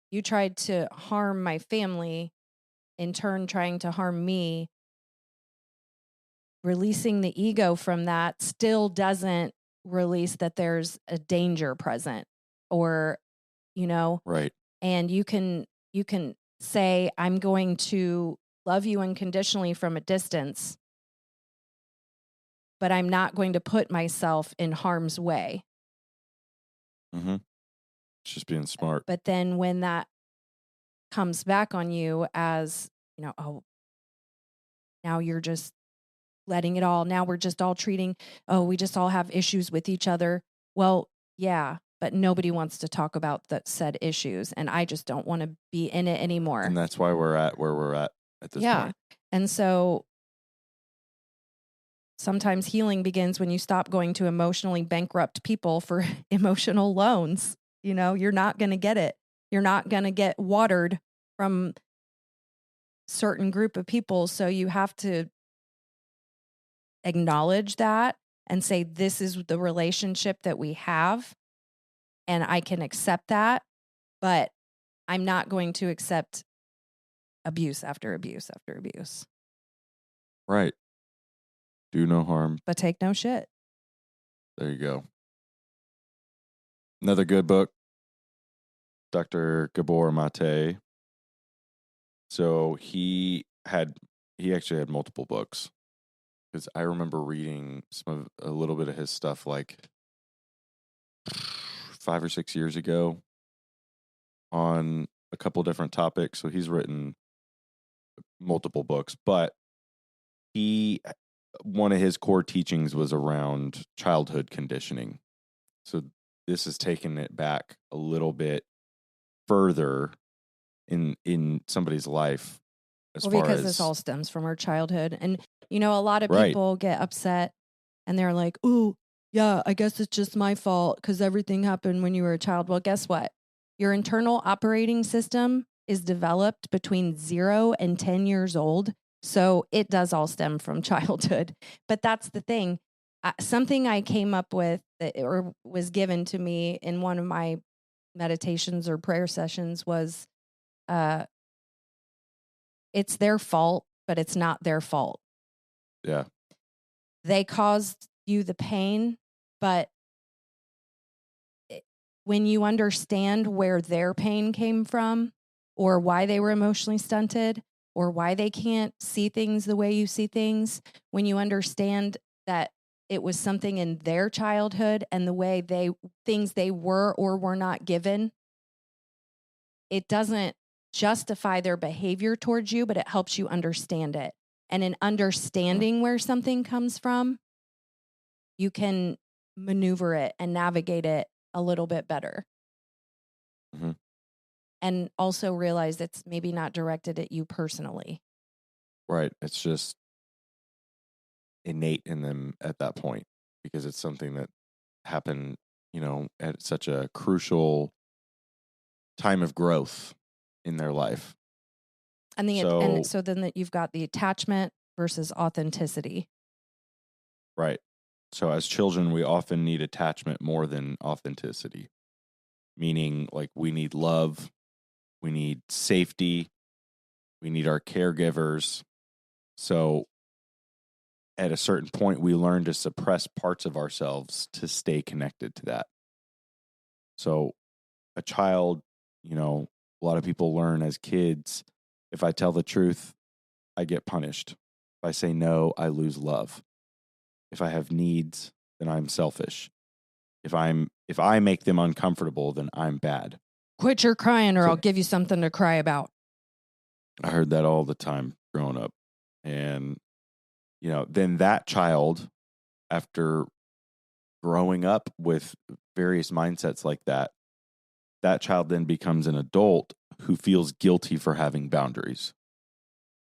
you tried to harm my family, in turn trying to harm me, releasing the ego from that still doesn't release that there's a danger present, or, right. And you can say, I'm going to love you unconditionally from a distance, but I'm not going to put myself in harm's way. Mm-hmm. It's just being smart. But then when that comes back on you as, oh, now you're just letting it all, now we're just all treating, we just all have issues with each other. Well, yeah, but nobody wants to talk about that said issues. And I just don't want to be in it anymore. And that's why we're at where we're at this point. And so sometimes healing begins when you stop going to emotionally bankrupt people for emotional loans. You're not going to get it. You're not going to get watered from certain group of people. So you have to acknowledge that and say, this is the relationship that we have, and I can accept that, but I'm not going to accept abuse after abuse after abuse. Right. Do no harm, but take no shit. There you go. Another good book, Dr. Gabor Mate. So he actually had multiple books, because I remember reading a little bit of his stuff like 5 or 6 years ago on a couple different topics. So he's written multiple books, but one of his core teachings was around childhood conditioning. So this has taken it back a little bit further in somebody's life, because this all stems from our childhood. And a lot of people get upset and they're like, "Oh, yeah, I guess it's just my fault because everything happened when you were a child." Well, guess what? Your internal operating system is developed between 0 and 10 years old. So it does all stem from childhood. But that's the thing. Something I came up with or was given to me in one of my meditations or prayer sessions was, it's their fault, but it's not their fault. Yeah. They caused you the pain, but when you understand where their pain came from, or why they were emotionally stunted, or why they can't see things the way you see things, when you understand that it was something in their childhood and the way things they were or were not given, it doesn't justify their behavior towards you, but it helps you understand it. And in understanding where something comes from, you can maneuver it and navigate it a little bit better. Mm-hmm. And also realize it's maybe not directed at you personally. Right. It's just innate in them at that point because it's something that happened, at such a crucial time of growth in their life. And so then that you've got the attachment versus authenticity. Right. So as children, we often need attachment more than authenticity, meaning like we need love, we need safety, we need our caregivers. So at a certain point, we learn to suppress parts of ourselves to stay connected to that. So a child, a lot of people learn as kids, if I tell the truth, I get punished. If I say no, I lose love. If I have needs, then I'm selfish. If I make them uncomfortable, then I'm bad. Quit your crying or I'll give you something to cry about. I heard that all the time growing up. And, then that child, after growing up with various mindsets like that child then becomes an adult who feels guilty for having boundaries.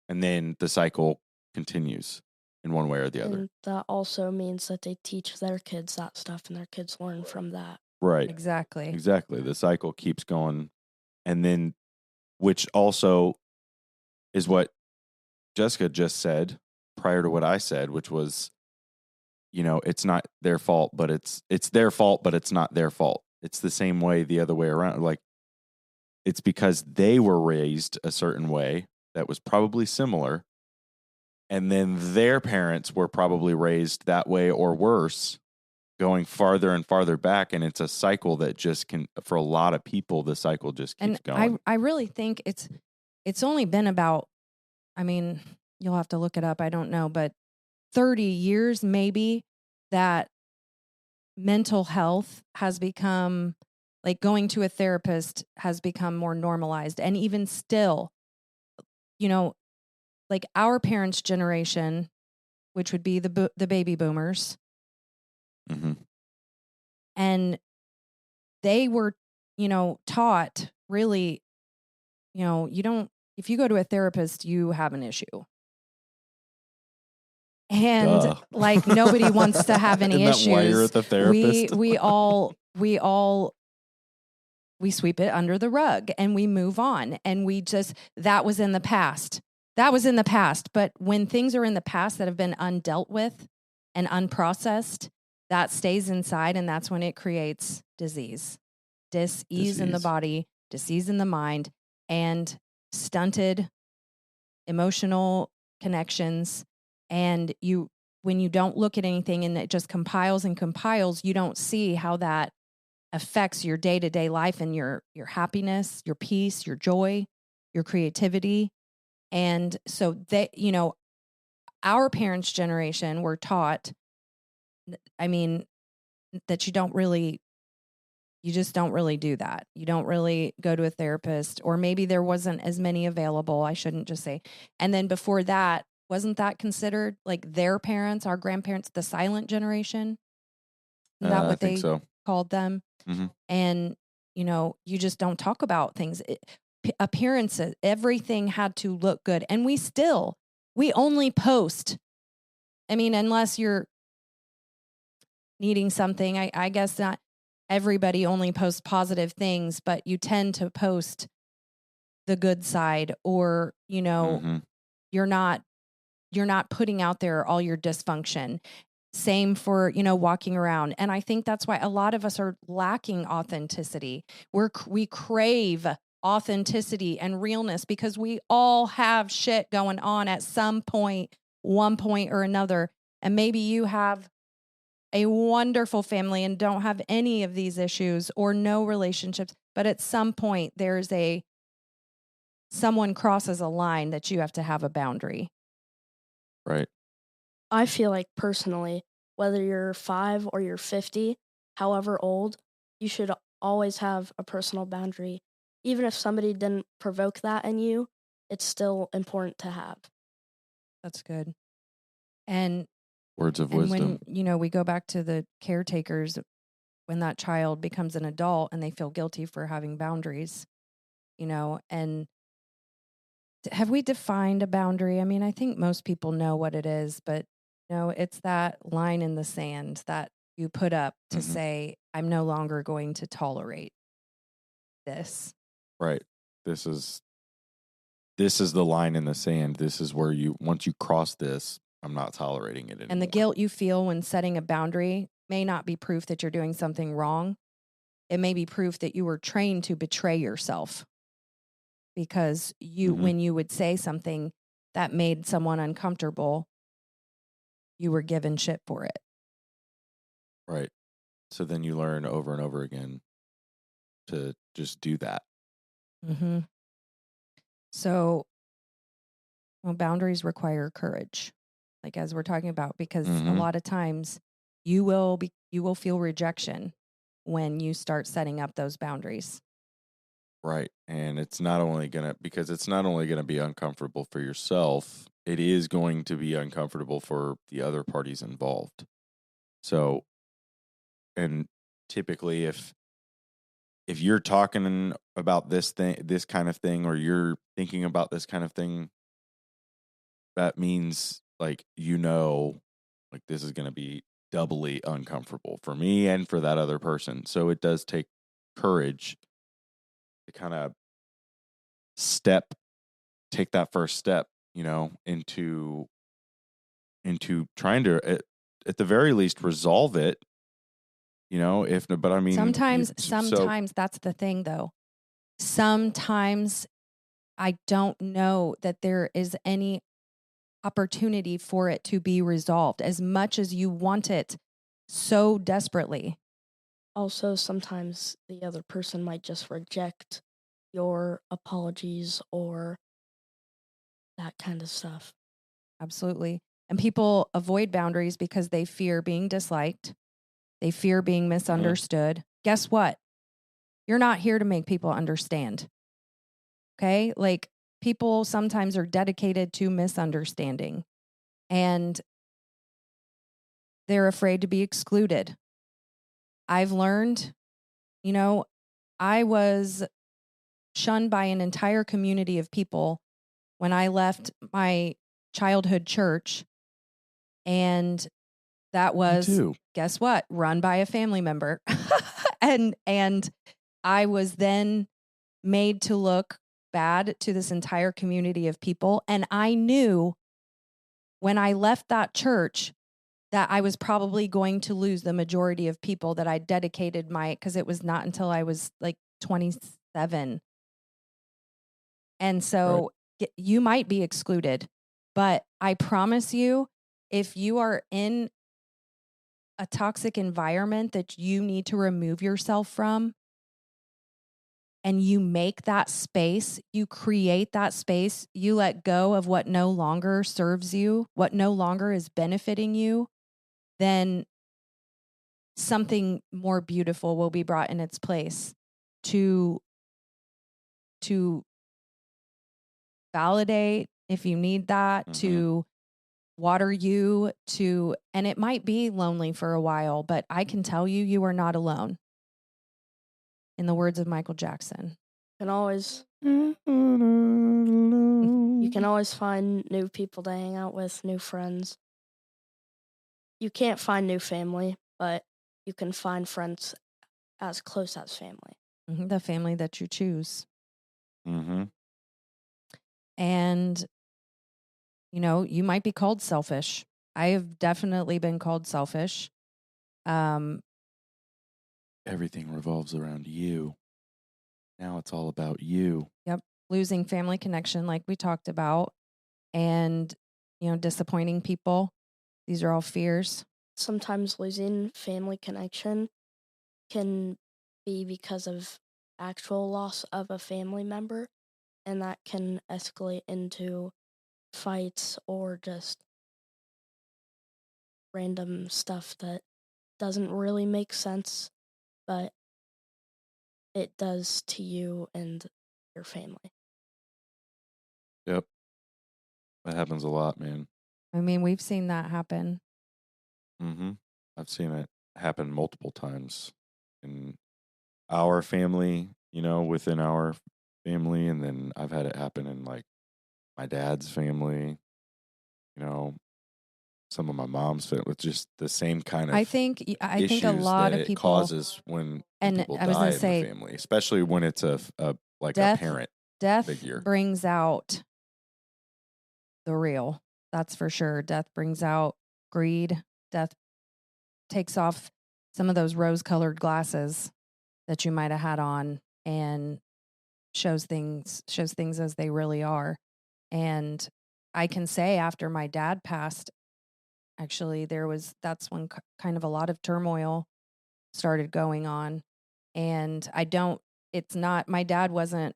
And then the cycle continues in one way or the other. And that also means that they teach their kids that stuff and their kids learn from that. Right. Exactly. The cycle keeps going. And then, which also is what Jessica just said prior to what I said, which was, it's not their fault, but it's their fault, but it's not their fault. It's the same way the other way around. Like, it's because they were raised a certain way that was probably similar. And then their parents were probably raised that way or worse, going farther and farther back. And it's a cycle that just can, for a lot of people, the cycle just keeps going. I really think it's only been about, you'll have to look it up. I don't know, but 30 years maybe that mental health has become, like going to a therapist has become more normalized. And even still, like our parents' generation, which would be the baby boomers. Mm-hmm. And they were, taught really, if you go to a therapist, you have an issue. And like nobody wants to have any issues. Why you're at the therapist? We sweep it under the rug and we move on. And that was in the past. That was in the past. But when things are in the past that have been undealt with and unprocessed, that stays inside. And that's when it creates disease in the body, disease in the mind, and stunted emotional connections. And when you don't look at anything and it just compiles and compiles, you don't see how that affects your day-to-day life and your happiness, your peace, your joy, your creativity. And so our parents' generation were taught, that you just don't really do that. You don't really go to a therapist, or maybe there wasn't as many available. I shouldn't just say. And then before that, wasn't that considered like their parents, our grandparents, the silent generation? Isn't that what they called them? Mm-hmm. And, you just don't talk about things. Appearances, everything had to look good. And we only post. Unless you're needing something, I guess not everybody only posts positive things, but you tend to post the good side, or, mm-hmm. you're not putting out there all your dysfunction. Same for, walking around. And I think that's why a lot of us are lacking authenticity. We crave authenticity and realness because we all have shit going on at some point, one point or another. And maybe you have a wonderful family and don't have any of these issues or no relationships, but at some point there's a someone crosses a line that you have to have a boundary. Right. I feel like personally, whether you're 5 or you're 50, however old, you should always have a personal boundary. Even if somebody didn't provoke that in you, it's still important to have. That's good. And Words of when, wisdom. we go back to the caretakers, when that child becomes an adult and they feel guilty for having boundaries, and have we defined a boundary? I mean, I think most people know what it is, but it's that line in the sand that you put up to say, I'm no longer going to tolerate this. Right. This is the line in the sand. This is where once you cross this, I'm not tolerating it anymore. And the guilt you feel when setting a boundary may not be proof that you're doing something wrong. It may be proof that you were trained to betray yourself, because when you would say something that made someone uncomfortable, you were given shit for it. Right. So then you learn over and over again to just do that. Mm-hmm. So, boundaries require courage, like as we're talking about, because a lot of times you will feel rejection when you start setting up those boundaries. Right. And it's not only going to be uncomfortable for yourself, it is going to be uncomfortable for the other parties involved. So, and typically if you're talking about this kind of thing, or you're thinking about this kind of thing, that means like this is going to be doubly uncomfortable for me and for that other person. So it does take courage to kind of take that first step, into trying to at the very least resolve it, but I mean, sometimes that's the thing though. Sometimes I don't know that there is any opportunity for it to be resolved as much as you want it so desperately. Also, sometimes the other person might just reject your apologies or that kind of stuff. Absolutely. And people avoid boundaries because they fear being disliked. They fear being misunderstood. Guess what? You're not here to make people understand. Okay? Like, people sometimes are dedicated to misunderstanding, and they're afraid to be excluded. I've learned, I was shunned by an entire community of people when I left my childhood church, and that was, guess what, run by a family member. and I was then made to look bad to this entire community of people. And I knew when I left that church that I was probably going to lose the majority of people that I dedicated because it was not until I was like 27. And so you might be excluded, but I promise you, if you are in a toxic environment that you need to remove yourself from, and you make that space, you create that space, you let go of what no longer serves you, what no longer is benefiting you, then something more beautiful will be brought in its place to validate if you need that, to water you, and it might be lonely for a while, but I can tell you, you are not alone. In the words of Michael Jackson. You can always find new people to hang out with, new friends. You can't find new family, but you can find friends as close as family. The family that you choose. Mm-hmm. And, you might be called selfish. I have definitely been called selfish. Everything revolves around you. Now it's all about you. Yep. Losing family connection, like we talked about, and, disappointing people. These are all fears. Sometimes losing family connection can be because of actual loss of a family member, and that can escalate into fights or just random stuff that doesn't really make sense, but it does to you and your family. Yep. That happens a lot, man. I mean, we've seen that happen. Mm-hmm. I've seen it happen multiple times in our family, within our family. And then I've had it happen in like my dad's family, some of my mom's family, with just the same kind of I think a issues lot that of it people, causes when and people I was die going to in the say, family, especially when it's a death parent death figure. brings out the real. That's for sure. Death brings out greed. Death takes off some of those rose-colored glasses that you might have had on and shows things as they really are. And I can say after my dad passed, actually that's when kind of a lot of turmoil started going on. And it's not, my dad wasn't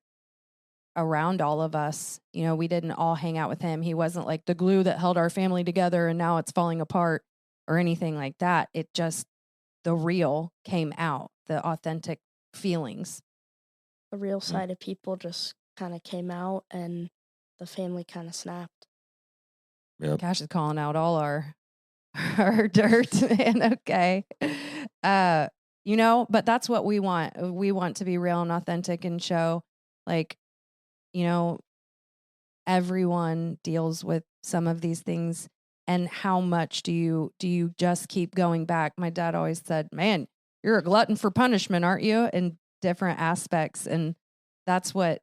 around all of us. We didn't all hang out with him. He wasn't like the glue that held our family together and now it's falling apart or anything like that. It just, the real came out, the authentic feelings. The real side of people just kind of came out and the family kind of snapped. Yep. Cash is calling out all our dirt, man. Okay. But that's what we want. We want to be real and authentic and show, like, everyone deals with some of these things. And how much do you just keep going back? My dad always said, man, you're a glutton for punishment, aren't you? In different aspects. And that's what,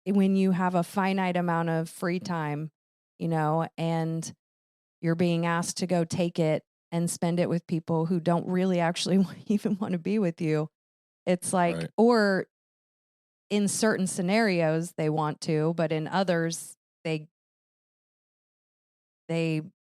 when you have a finite amount of free time, and you're being asked to go take it and spend it with people who don't really actually even want to be with you. It's like, Right. or in certain scenarios they want to, but in others they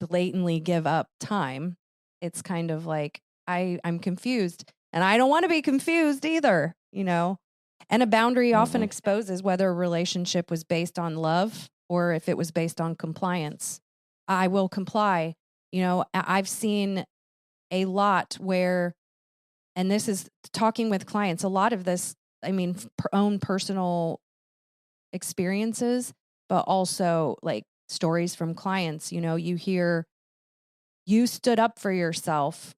blatantly give up time. It's kind of like, I'm confused and I don't want to be confused either, And a boundary often exposes whether a relationship was based on love or if it was based on compliance. I will comply. I've seen a lot where, and this is talking with clients, a lot of this, own personal experiences, but also like stories from clients. You hear, you stood up for yourself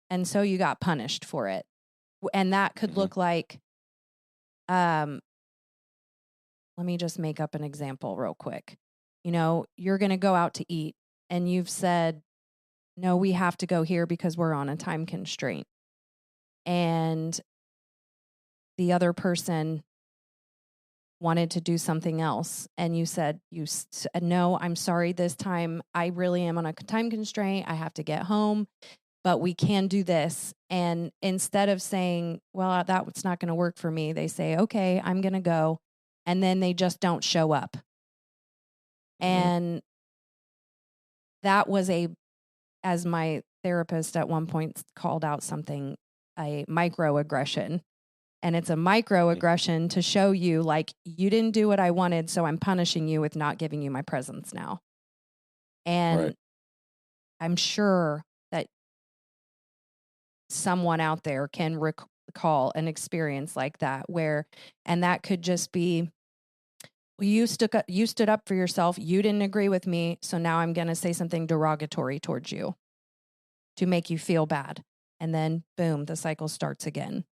and so you got punished for it. And that could look like, let me just make up an example real quick. You're going to go out to eat and you've said, no, we have to go here because we're on a time constraint. And the other person wanted to do something else. And you said, no, I'm sorry, this time I really am on a time constraint. I have to get home, but we can do this. And instead of saying, well, that's not going to work for me, they say, okay, I'm going to go. And then they just don't show up. And that was as my therapist at one point called out something, a microaggression. And it's a microaggression to show you, like, you didn't do what I wanted, so I'm punishing you with not giving you my presence now. And I'm sure that someone out there can recall an experience like that and that could just be, well, you stood up for yourself. You didn't agree with me. So now I'm going to say something derogatory towards you to make you feel bad. And then boom, the cycle starts again.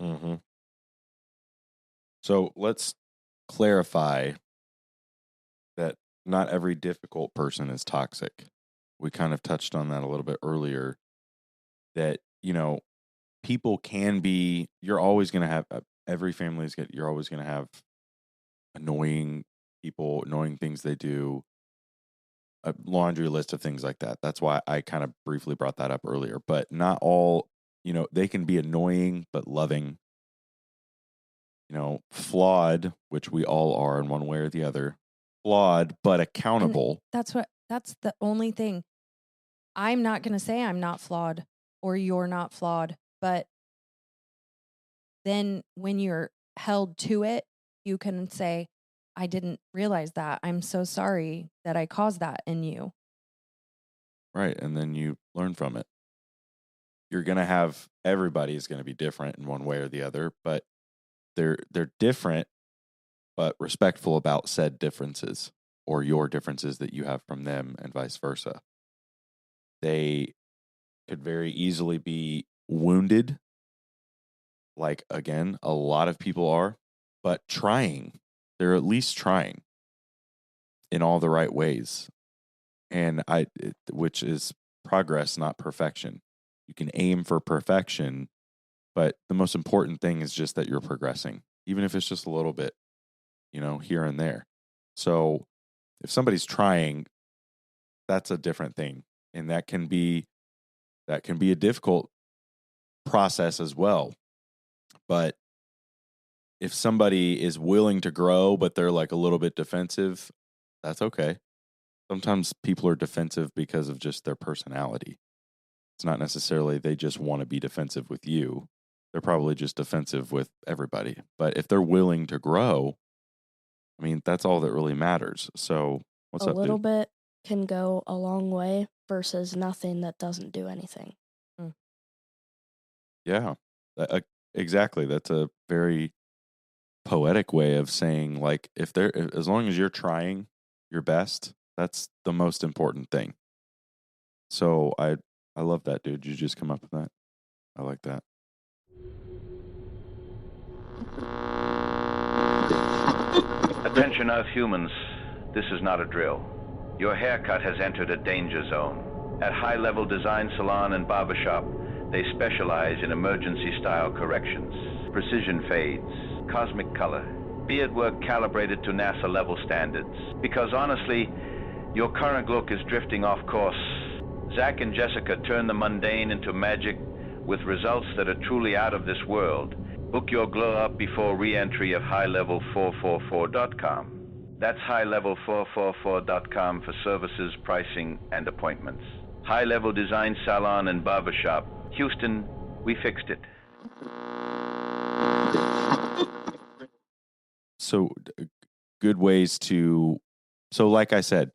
Mm-hmm. So let's clarify that not every difficult person is toxic. We kind of touched on that a little bit earlier, that, people can be, you're always going to have, every family you're always going to have annoying people, annoying things they do, a laundry list of things like that. That's why I kind of briefly brought that up earlier, but not all, they can be annoying, but loving, flawed, which we all are in one way or the other, flawed, but accountable. And that's the only thing. I'm not going to say I'm not flawed or you're not flawed, but then when you're held to it, you can say, I didn't realize that. I'm so sorry that I caused that in you. Right. And then you learn from it. You're going to have, everybody is going to be different in one way or the other, but they're different, but respectful about said differences or your differences that you have from them and vice versa. They could very easily be wounded, like, again, a lot of people are, but trying. They're at least trying in all the right ways. And which is progress, not perfection. You can aim for perfection, but the most important thing is just that you're progressing, even if it's just a little bit, here and there. So if somebody's trying, that's a different thing. And that can be a difficult process as well. But if somebody is willing to grow, but they're like a little bit defensive, that's okay. Sometimes people are defensive because of just their personality. It's not necessarily they just want to be defensive with you. They're probably just defensive with everybody. But if they're willing to grow, I mean, that's all that really matters. So what's A up, little dude? bit can go a long way versus nothing that doesn't do anything. Yeah, exactly. That's a very poetic way of saying, like, as long as you're trying your best, that's the most important thing. So I love that, dude. You just come up with that. I like that. Attention, Earth humans. This is not a drill. Your haircut has entered a danger zone. At High Level Design Salon and Barbershop, they specialize in emergency-style corrections, precision fades, cosmic color, beard work calibrated to NASA level standards. Because honestly, your current look is drifting off course. Zach and Jessica turn the mundane into magic with results that are truly out of this world. Book your glow up before re-entry of highlevel444.com. That's highlevel444.com for services, pricing, and appointments. High Level Design Salon and Barbershop. Houston, we fixed it. So good ways to, so like I said,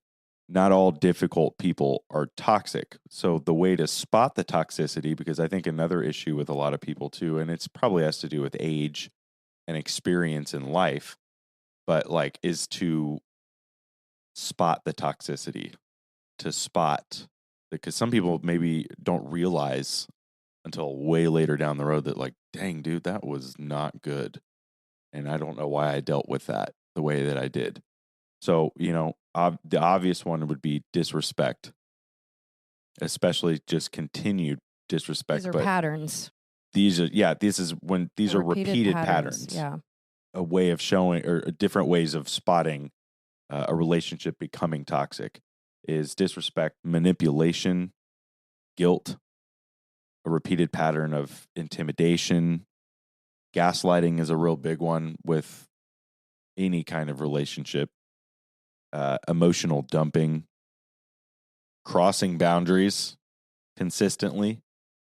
not all difficult people are toxic. So the way to spot the toxicity, because I think another issue with a lot of people too, and it's probably has to do with age and experience in life, but like is to spot the toxicity, to spot, because some people maybe don't realize until way later down the road that, like, dang, dude, that was not good. And I don't know why I dealt with that the way that I did. So, the obvious one would be disrespect, especially just continued disrespect. These are but patterns. These are repeated patterns. Yeah. A way of showing, or different ways of spotting a relationship becoming toxic is disrespect, manipulation, guilt, a repeated pattern of intimidation. Gaslighting is a real big one with any kind of relationship. Emotional dumping, crossing boundaries consistently,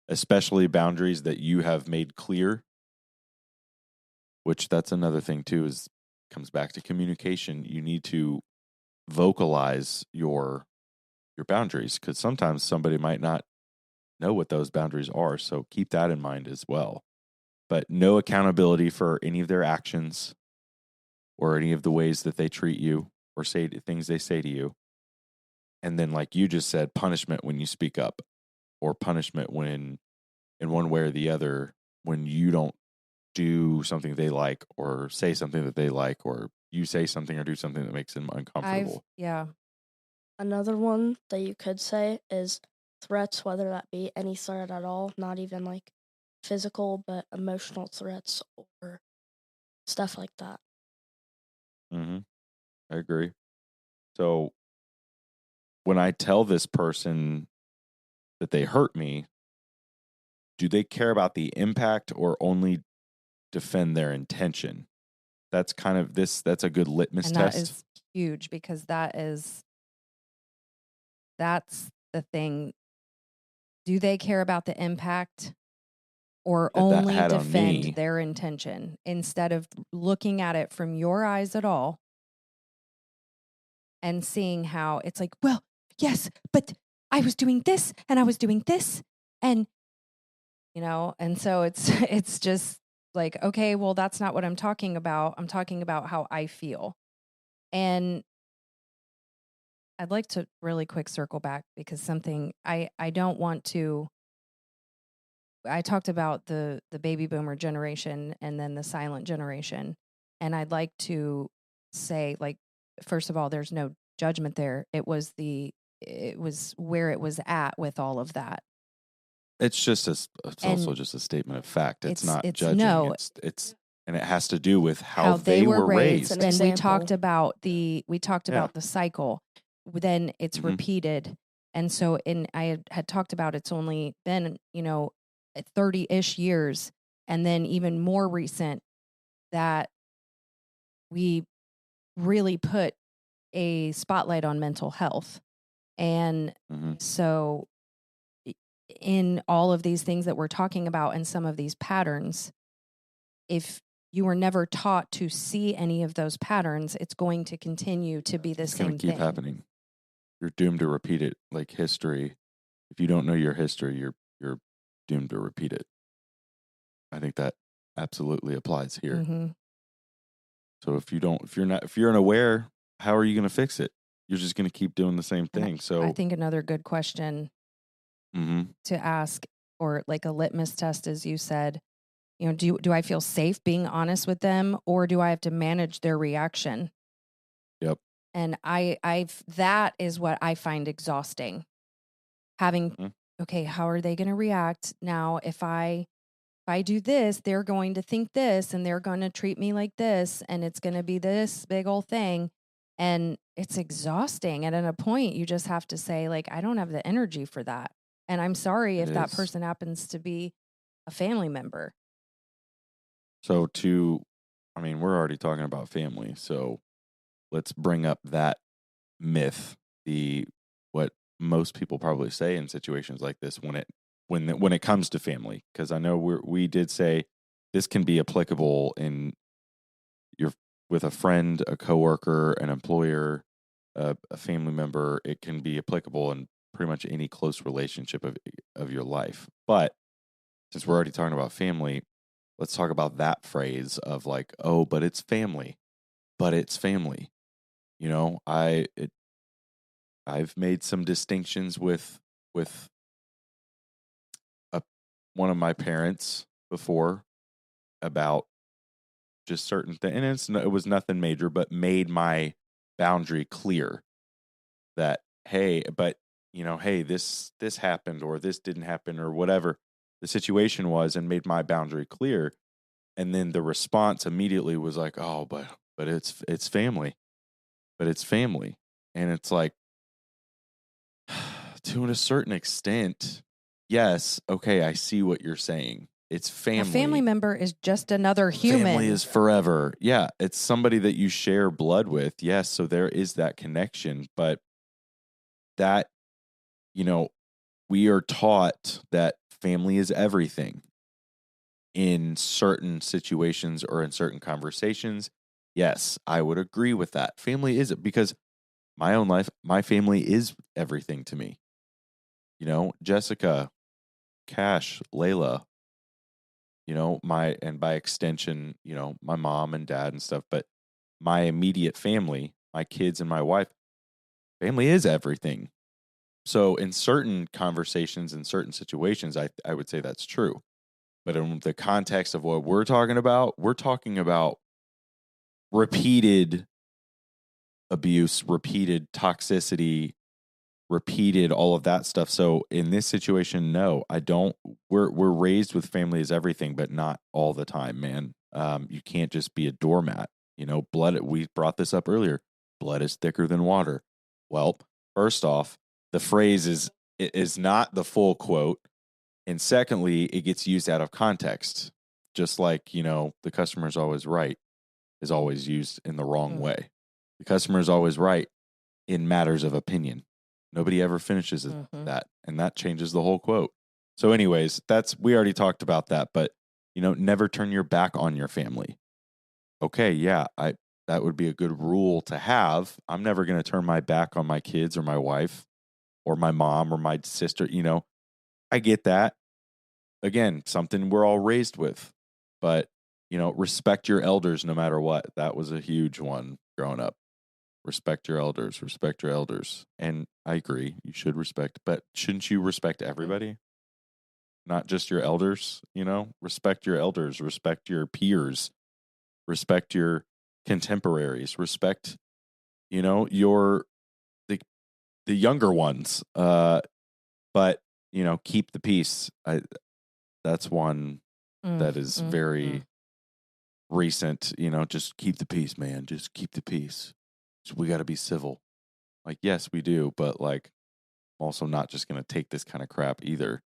especially boundaries that you have made clear, which that's another thing too, comes back to communication. You need to vocalize your boundaries, because sometimes somebody might not know what those boundaries are. So keep that in mind as well. But no accountability for any of their actions or any of the ways that they treat you or say things they say to you. And then, like you just said, punishment when you speak up, or punishment when, in one way or the other, when you don't do something they like, or say something that they like, or you say something or do something that makes them uncomfortable. Another one that you could say is threats, whether that be any threat at all, not even like physical, but emotional threats or stuff like that. Mm-hmm. I agree. So when I tell this person that they hurt me, do they care about the impact or only defend their intention? That's kind of that's a good litmus and test. That is huge, because that's the thing. Do they care about the impact, or that only had on me. defend their intention instead of looking at it from your eyes at all and seeing how it's like, well, yes, but I was doing this and I was doing this. And, and so it's just like, okay, well, that's not what I'm talking about. I'm talking about how I feel. And I'd like to really quick circle back because something I don't want to. I talked about the baby boomer generation and then the silent generation. And I'd like to say, like, first of all, there's no judgment there. It was where it was at with all of that. It's also just a statement of fact. It's not judging. No, it's and it has to do with how they were raised. And we talked about the cycle. Then it's repeated. And so I had talked about it's only been, 30-ish years, and then even more recent that we really put a spotlight on mental health. And so in all of these things that we're talking about and some of these patterns, if you were never taught to see any of those patterns, it's going to continue to be the same thing. It's going to keep happening. You're doomed to repeat it, like history. If you don't know your history, you're doomed to repeat it. I think that absolutely applies here. So if you're unaware, how are you going to fix it? You're just going to keep doing the same thing. So I think another good question to ask, or like a litmus test, as you said, do I feel safe being honest with them, or do I have to manage their reaction? Yep. And that is what I find exhausting. Having, okay, how are they going to react now? If I do this, they're going to think this, and they're going to treat me like this, and it's going to be this big old thing. And it's exhausting. And at a point, you just have to say, like, I don't have the energy for that. And I'm sorry if that person happens to be a family member. So we're already talking about family. So let's bring up that myth, what most people probably say in situations like this when it comes to family. Because I know we did say this can be applicable with a friend, a coworker, an employer, a family member. It can be applicable in pretty much any close relationship of your life. But since we're already talking about family, let's talk about that phrase of like, oh, but it's family. But it's family. I've made some distinctions with one of my parents before about just certain things, and it was nothing major, but made my boundary clear that, hey, but hey, this happened, or this didn't happen, or whatever the situation was, and made my boundary clear. And then the response immediately was like, oh, but it's family. But it's family. And it's like, to a certain extent, yes, okay, I see what you're saying. It's family. A family member is just another human. Family is forever. Yeah, it's somebody that you share blood with. Yes, so there is that connection. But that, we are taught that family is everything in certain situations or in certain conversations. Yes, I would agree with that. Family is, because my own life, my family is everything to me. Jessica, Cash, Layla, and by extension, my mom and dad and stuff, but my immediate family, my kids and my wife, family is everything. So in certain conversations, in certain situations, I would say that's true. But in the context of what we're talking about repeated abuse, repeated toxicity, repeated all of that stuff. So in this situation, no, I don't. We're raised with family as everything, but not all the time, man. You can't just be a doormat. Blood. We brought this up earlier. Blood is thicker than water. Well, first off, the phrase is not the full quote, and secondly, it gets used out of context. Just like the customer is always right is always used in the wrong way. The customer is always right in matters of opinion. Nobody ever finishes that, and that changes the whole quote. So anyways, we already talked about that, but never turn your back on your family. Okay, yeah, that would be a good rule to have. I'm never going to turn my back on my kids or my wife or my mom or my sister, I get that. Again, something we're all raised with. But, respect your elders no matter what. That was a huge one growing up. Respect your elders, respect your elders. And I agree, you should respect, but shouldn't you respect everybody? Not just your elders, respect your elders, respect your peers, respect your contemporaries, respect, your the younger ones. But, keep the peace. That's one that is very recent, just keep the peace, man. Just keep the peace. We got to be civil. Like, yes, we do, but like, I'm also not just going to take this kind of crap either.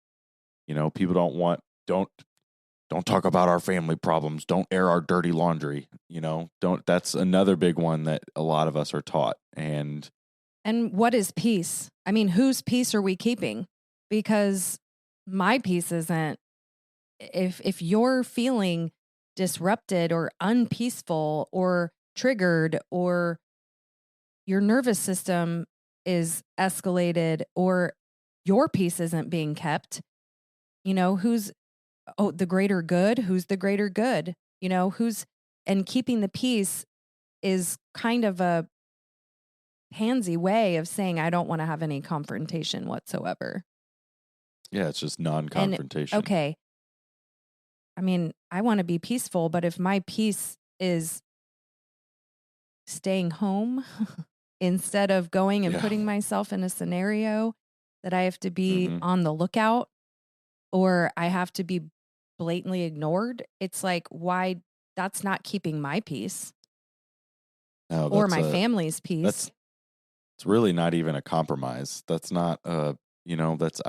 People don't talk about our family problems. Don't air our dirty laundry. That's another big one that a lot of us are taught. And what is peace? I mean, whose peace are we keeping? Because my peace isn't, if you're feeling disrupted or unpeaceful or triggered, or your nervous system is escalated, or your peace isn't being kept, who's the greater good? Who's the greater good? And keeping the peace is kind of a pansy way of saying, I don't want to have any confrontation whatsoever. Yeah, it's just non-confrontation. And, okay. I mean, I want to be peaceful, but if my peace is staying home instead of going and putting myself in a scenario that I have to be on the lookout, or I have to be blatantly ignored, it's like, why? That's not keeping my peace or my family's peace. It's really not even a compromise. That's not I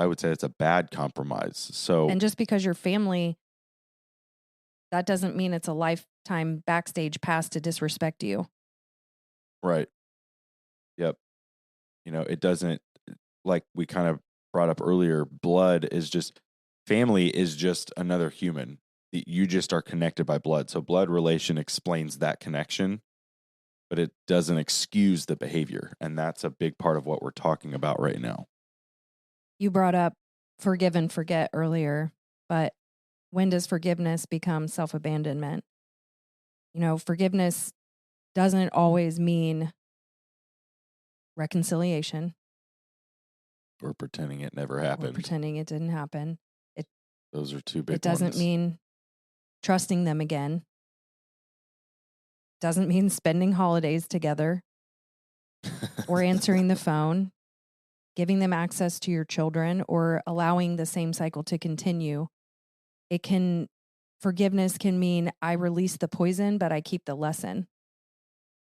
would say it's a bad compromise. So, and just because your family, that doesn't mean it's a lifetime backstage pass to disrespect you. Right. Yep. It doesn't, like we kind of brought up earlier, family is just another human. You just are connected by blood. So blood relation explains that connection, but it doesn't excuse the behavior. And that's a big part of what we're talking about right now. You brought up forgive and forget earlier, but when does forgiveness become self-abandonment? Forgiveness doesn't always mean reconciliation. Or pretending it never happened. Or pretending it didn't happen. Those are two big ones. It doesn't mean trusting them again. Doesn't mean spending holidays together or answering the phone, giving them access to your children, or allowing the same cycle to continue. Forgiveness can mean I release the poison, but I keep the lesson.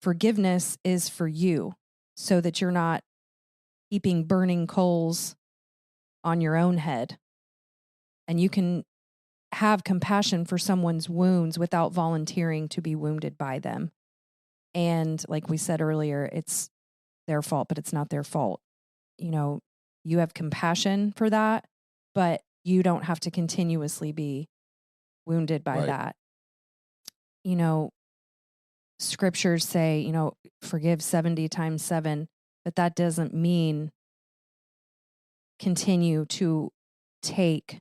Forgiveness is for you so that you're not heaping burning coals on your own head. And you can have compassion for someone's wounds without volunteering to be wounded by them. And like we said earlier, it's their fault, but it's not their fault. You have compassion for that, but you don't have to continuously be wounded by that. Scriptures say, forgive 70 times 7, but that doesn't mean continue to take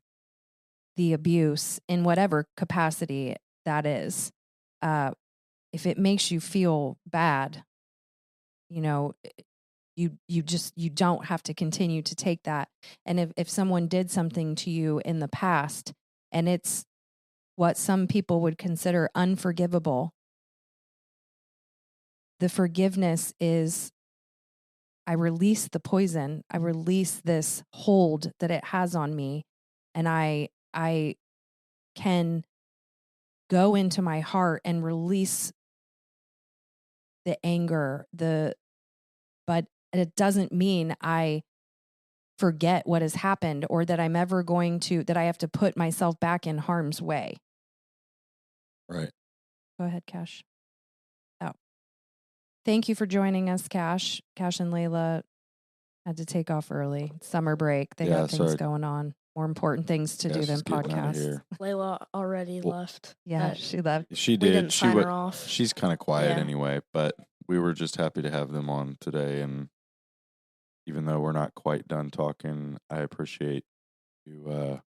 the abuse in whatever capacity that is. If it makes you feel bad, you don't have to continue to take that. And if someone did something to you in the past and it's what some people would consider unforgivable, the forgiveness is, I release the poison. I release this hold that it has on me. And I can go into my heart and release the anger, but it doesn't mean I forget what has happened or that I'm ever that I have to put myself back in harm's way. Right. Go ahead, Cash. Oh. Thank you for joining us, Cash. Cash and Layla had to take off early. Summer break. They got things going on. more important things to do than she's getting outta podcasts. here. Layla already left. Yeah, but she left. She we did. didn't She sign wa- her off. She's kind of quiet Yeah. anyway, but we were just happy to have them on today. And even though we're not quite done talking, I appreciate you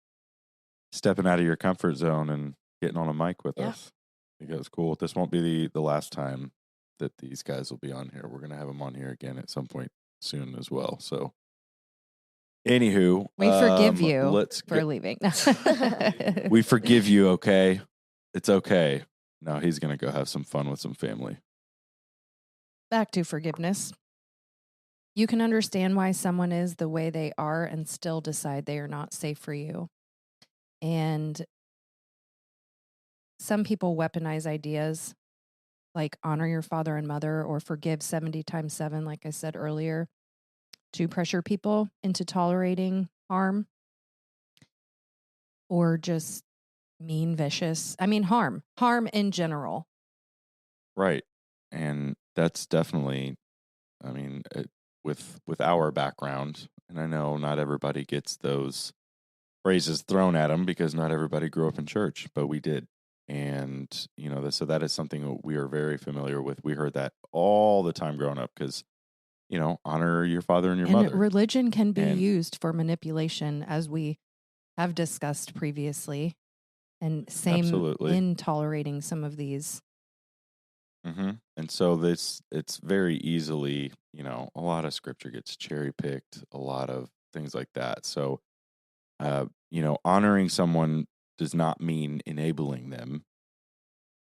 stepping out of your comfort zone and getting on a mic with Yeah. us. I think it was cool. This won't be the last time that these guys will be on here. We're going to have them on here again at some point soon as well. So, anywho, We forgive you let's for leaving. we forgive you, okay? It's okay. Now he's going to go have some fun with some family. Back to forgiveness. You can understand why someone is the way they are and still decide they are not safe for you. And some people weaponize ideas like honor your father and mother or forgive 70 times 7, like I said earlier, to pressure people into tolerating harm or just mean, vicious. I mean, harm in general. Right. And that's definitely, I mean, with our background, and I know not everybody gets those phrases thrown at them because not everybody grew up in church, but we did. And, so that is something that we are very familiar with. We heard that all the time growing up because, honor your father and your mother. Religion can be used for manipulation, as we have discussed previously. And same Absolutely. in tolerating some of these. Mm-hmm. And so it's very easily, a lot of scripture gets cherry picked, a lot of things like that. So, honoring someone does not mean enabling them.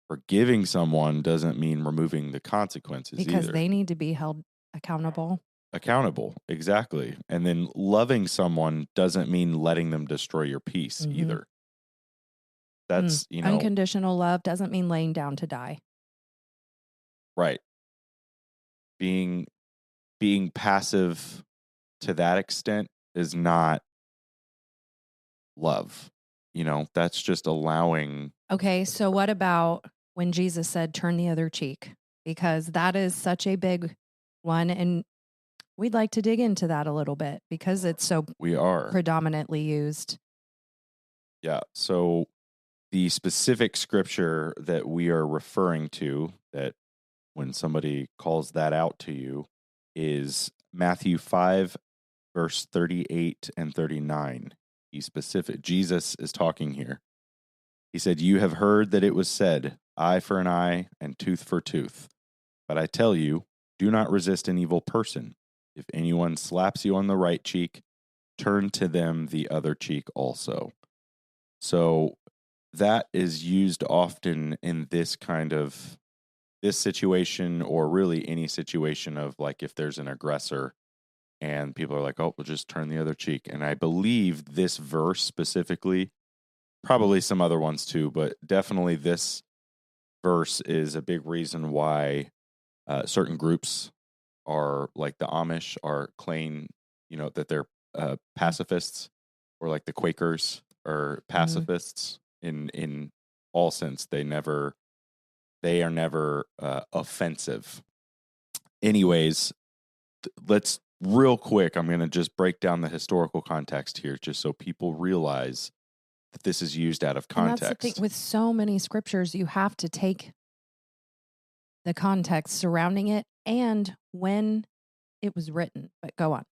Forgiving someone doesn't mean removing the consequences because either. They need to be held accountable. Exactly. And then loving someone doesn't mean letting them destroy your peace either. That's, unconditional love doesn't mean laying down to die. Right. Being passive to that extent is not love. That's just allowing. Okay, so what about when Jesus said, turn the other cheek? Because that is such a big one. And we'd like to dig into that a little bit because it's so predominantly used. Yeah. So the specific scripture that we are referring to, that when somebody calls that out to you, is Matthew 5, verse 38 and 39. Jesus is talking here. He said, "You have heard that it was said, eye for an eye and tooth for tooth. But I tell you, do not resist an evil person. If anyone slaps you on the right cheek, turn to them the other cheek also." So that is used often in this situation, or really any situation of like if there's an aggressor and people are like, oh, we'll just turn the other cheek. And I believe this verse specifically, probably some other ones too, but definitely this verse is a big reason why certain groups are like the Amish are claim, that they're pacifists, or like the Quakers are pacifists in all sense. They are never offensive. Anyways, let's real quick, I'm going to just break down the historical context here just so people realize that this is used out of context. And that's the thing. With so many scriptures, you have to take the context surrounding it and when it was written. But go on.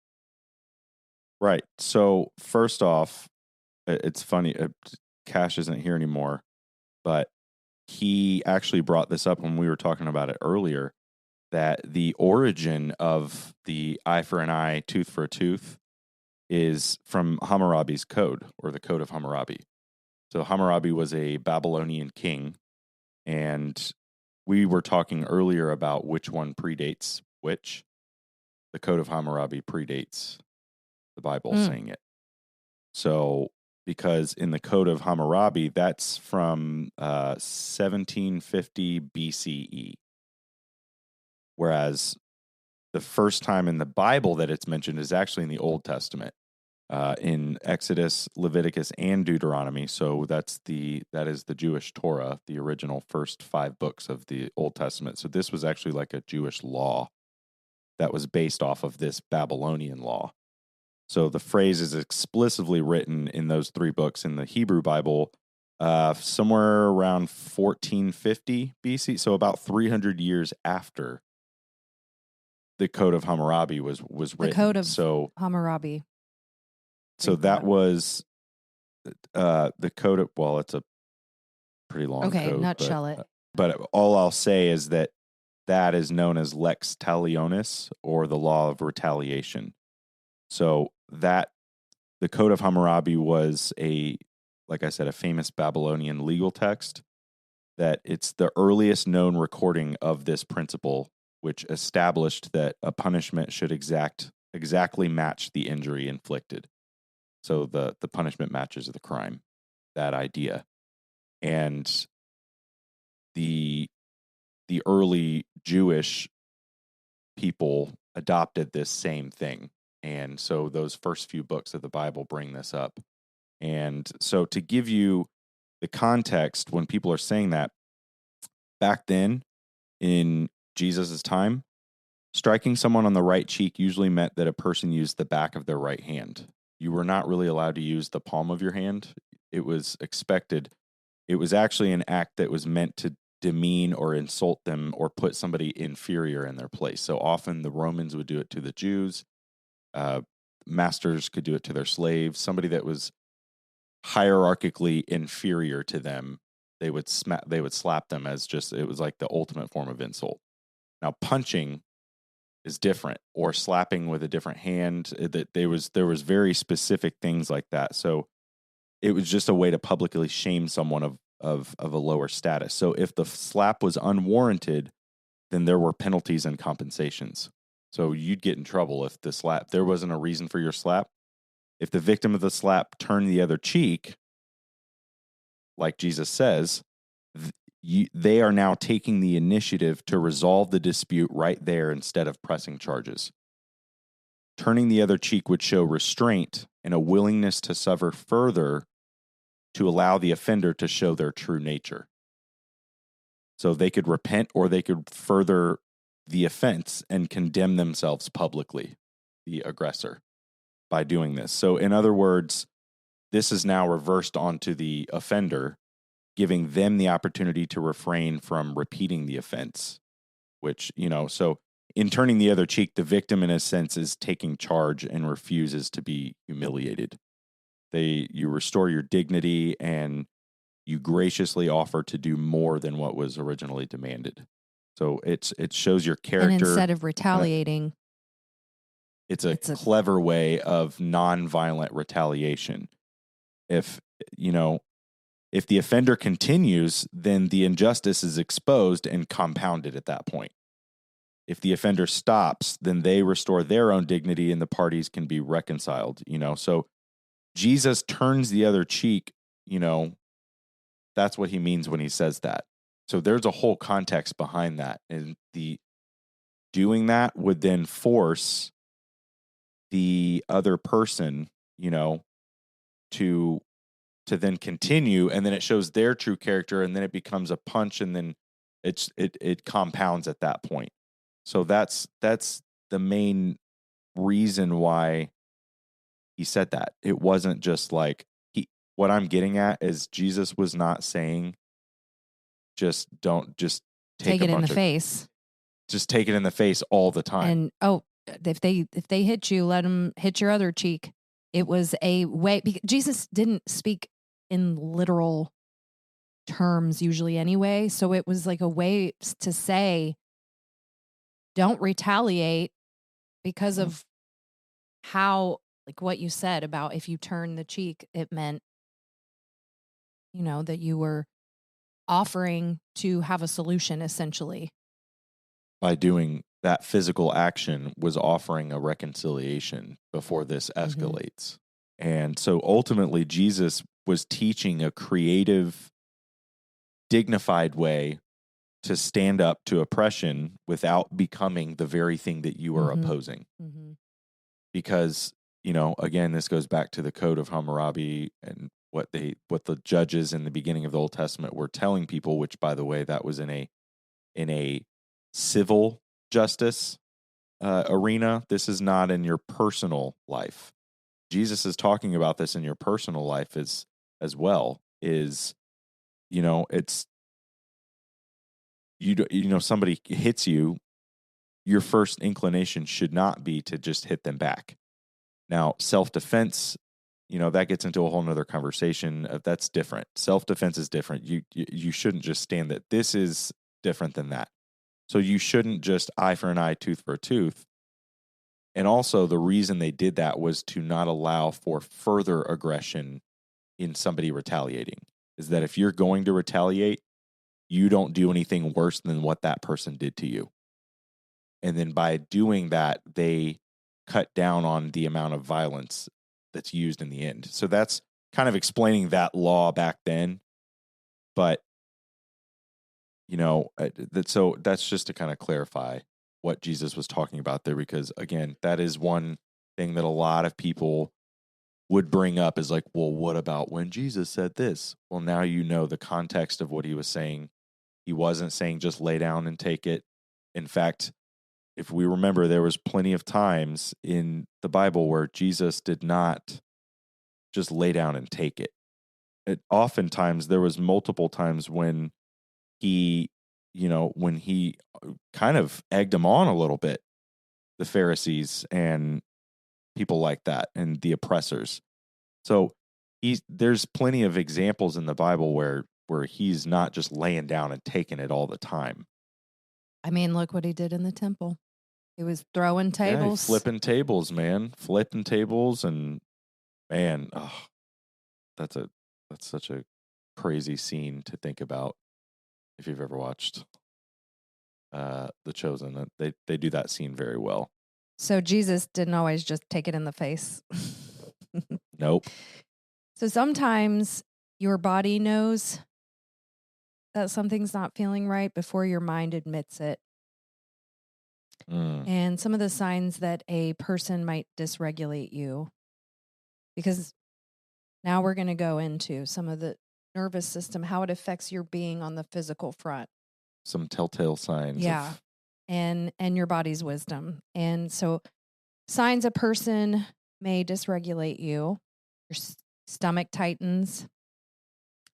Right. So first off, it's funny. Cash isn't here anymore, but he actually brought this up when we were talking about it earlier, that the origin of the eye for an eye, tooth for a tooth is from Hammurabi's code, or the Code of Hammurabi. So Hammurabi was a Babylonian king, and we were talking earlier about which one predates which. The Code of Hammurabi predates the Bible saying it. So because in the Code of Hammurabi, that's from 1750 BCE. Whereas the first time in the Bible that it's mentioned is actually in the Old Testament, in Exodus, Leviticus, and Deuteronomy. So that is the Jewish Torah, the original first 5 books of the Old Testament. So this was actually like a Jewish law that was based off of this Babylonian law. So the phrase is explicitly written in those 3 books in the Hebrew Bible somewhere around 1450 BC, so about 300 years after the Code of Hammurabi was written. The Code of Hammurabi. So that was the code of, well, it's a pretty long code. Okay, nutshell it. But all I'll say is that is known as lex talionis, or the law of retaliation. So that the Code of Hammurabi was like I said, a famous Babylonian legal text, that it's the earliest known recording of this principle, which established that a punishment should exactly match the injury inflicted. So the punishment matches the crime, that idea. And the early Jewish people adopted this same thing. And so those first few books of the Bible bring this up. And so to give you the context, when people are saying that, back then in Jesus' time, striking someone on the right cheek usually meant that a person used the back of their right hand. You were not really allowed to use the palm of your hand. It was expected. It was actually an act that was meant to demean or insult them or put somebody inferior in their place. So often the Romans would do it to the Jews. Masters could do it to their slaves. Somebody that was hierarchically inferior to them, they would slap them, as just, it was like the ultimate form of insult. Now punching is different, or slapping with a different hand. There was very specific things like that. So it was just a way to publicly shame someone of a lower status. So if the slap was unwarranted, then there were penalties and compensations. So you'd get in trouble if there wasn't a reason for your slap. If the victim of the slap turned the other cheek, like Jesus says, they are now taking the initiative to resolve the dispute right there instead of pressing charges. Turning the other cheek would show restraint and a willingness to suffer further, to allow the offender to show their true nature. So they could repent, or they could further the offense and condemn themselves publicly, the aggressor, by doing this. So in other words, this is now reversed onto the offender, giving them the opportunity to refrain from repeating the offense, which, so in turning the other cheek, the victim, in a sense, is taking charge and refuses to be humiliated. You restore your dignity, and you graciously offer to do more than what was originally demanded. So it shows your character. And instead of retaliating, it's a clever way of nonviolent retaliation. If the offender continues, then the injustice is exposed and compounded at that point. If the offender stops, then they restore their own dignity and the parties can be reconciled, So Jesus turns the other cheek, that's what he means when he says that. So there's a whole context behind that. And the doing that would then force the other person, to then continue, and then it shows their true character, and then it becomes a punch, and then it compounds at that point. So that's the main reason why he said that. It wasn't just like what I'm getting at is Jesus was not saying just take it in the face. Just take it in the face all the time. And if they hit you, let them hit your other cheek. It was a way, because Jesus didn't speak in literal terms usually anyway. So it was like a way to say, don't retaliate because of how, like what you said about if you turn the cheek, it meant, that you were offering to have a solution, essentially. By doing that physical action was offering a reconciliation before this escalates. And so ultimately Jesus was teaching a creative, dignified way to stand up to oppression without becoming the very thing that you are opposing. Because, again, this goes back to the Code of Hammurabi and what the judges in the beginning of the Old Testament were telling people, which, by the way, that was in a civil justice arena. This is not in your personal life. Jesus is talking about this in your personal life as well, is, it's, somebody hits you, your first inclination should not be to just hit them back. Now, self-defense, that gets into a whole nother conversation. That's different. Self-defense is different. You shouldn't just stand that. This is different than that. So you shouldn't just eye for an eye, tooth for a tooth. And also the reason they did that was to not allow for further aggression in somebody retaliating. Is that if you're going to retaliate, you don't do anything worse than what that person did to you. And then by doing that, they cut down on the amount of violence that's used in the end. So that's kind of explaining that law back then. But, so that's just to kind of clarify what Jesus was talking about there, because again, that is one thing that a lot of people would bring up is like, well, what about when Jesus said this? Well, now you know the context of what he was saying. He wasn't saying just lay down and take it. In fact, if we remember, there was plenty of times in the Bible where Jesus did not just lay down and take it. Oftentimes, there was multiple times when he kind of egged them on a little bit, the Pharisees and people like that, and the oppressors. So there's plenty of examples in the Bible where he's not just laying down and taking it all the time. I mean, look what he did in the temple. He was throwing tables. Yeah, flipping tables, man. Flipping tables, and man, that's such a crazy scene to think about. If you've ever watched The Chosen, they do that scene very well. So Jesus didn't always just take it in the face. Nope. So sometimes your body knows that something's not feeling right before your mind admits it. And some of the signs that a person might dysregulate you, because now we're going to go into some of the nervous system, how it affects your being on the physical front. Some telltale signs. Yeah. And your body's wisdom. And so signs a person may dysregulate you. Your stomach tightens.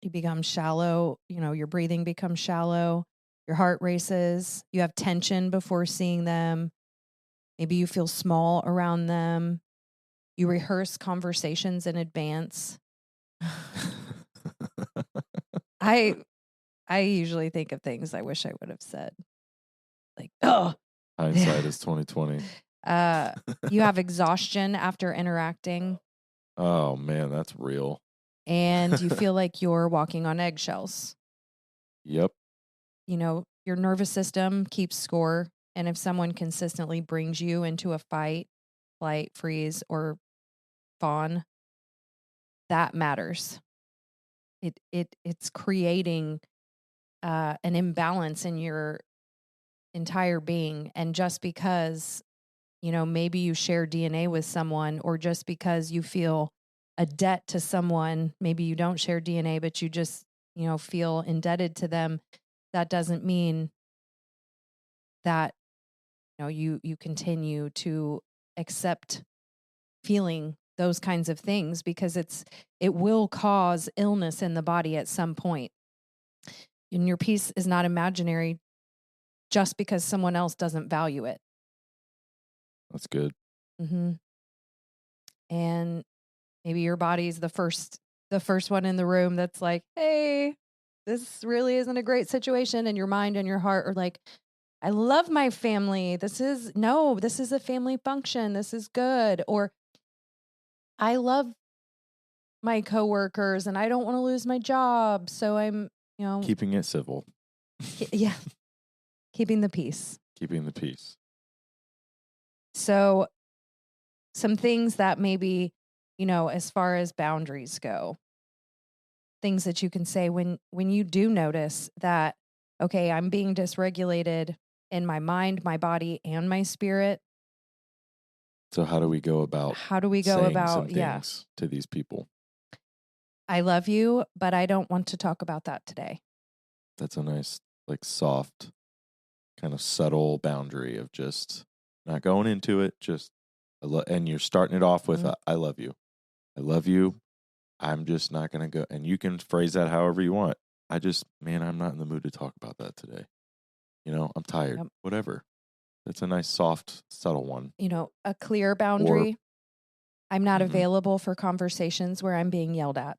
You become shallow. Your breathing becomes shallow. Your heart races. You have tension before seeing them. Maybe you feel small around them. You rehearse conversations in advance. I usually think of things I wish I would have said. Like, oh. Hindsight is 20/20. You have exhaustion after interacting. Oh, man, that's real. And you feel like you're walking on eggshells. Yep. Your nervous system keeps score. And if someone consistently brings you into a fight, flight, freeze, or fawn, that matters. It's creating an imbalance in your entire being. And just because, maybe you share DNA with someone, or just because you feel a debt to someone, maybe you don't share DNA, but you just, feel indebted to them, that doesn't mean that, you continue to accept feeling those kinds of things, because it will cause illness in the body at some point. And your peace is not imaginary just because someone else doesn't value it. That's good. Mm-hmm. And maybe your body's the first one in the room that's like, hey, this really isn't a great situation. And your mind and your heart are like, I love my family. This is a family function. This is good. Or I love my coworkers and I don't want to lose my job. So I'm, keeping it civil. Yeah. Keeping the peace. Keeping the peace. So some things that maybe, as far as boundaries go, things that you can say when you do notice that, okay, I'm being dysregulated in my mind, my body, and my spirit. So how do we go about saying things to these people? I love you, but I don't want to talk about that today. That's a nice, soft, kind of subtle boundary of just not going into it. Just, and you're starting it off with, I love you. I love you. I'm just not going to go. And you can phrase that however you want. I'm not in the mood to talk about that today. I'm tired. Yep. Whatever. That's a nice, soft, subtle one. A clear boundary. I'm not available for conversations where I'm being yelled at.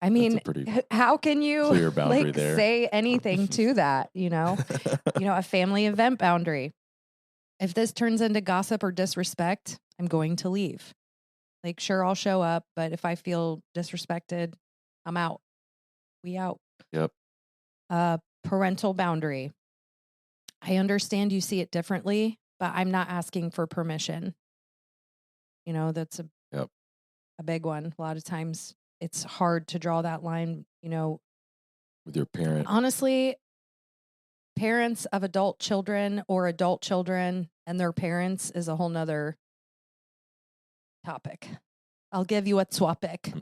I mean, how can you clear boundary there. Say anything to that? A family event boundary. If this turns into gossip or disrespect, I'm going to leave. Sure, I'll show up, but if I feel disrespected, I'm out. We out. Yep. Parental boundary. I understand you see it differently, but I'm not asking for permission. That's a big one. A lot of times it's hard to draw that line, with your parent. Honestly, parents of adult children or adult children and their parents is a whole nother topic. I'll give you a topic.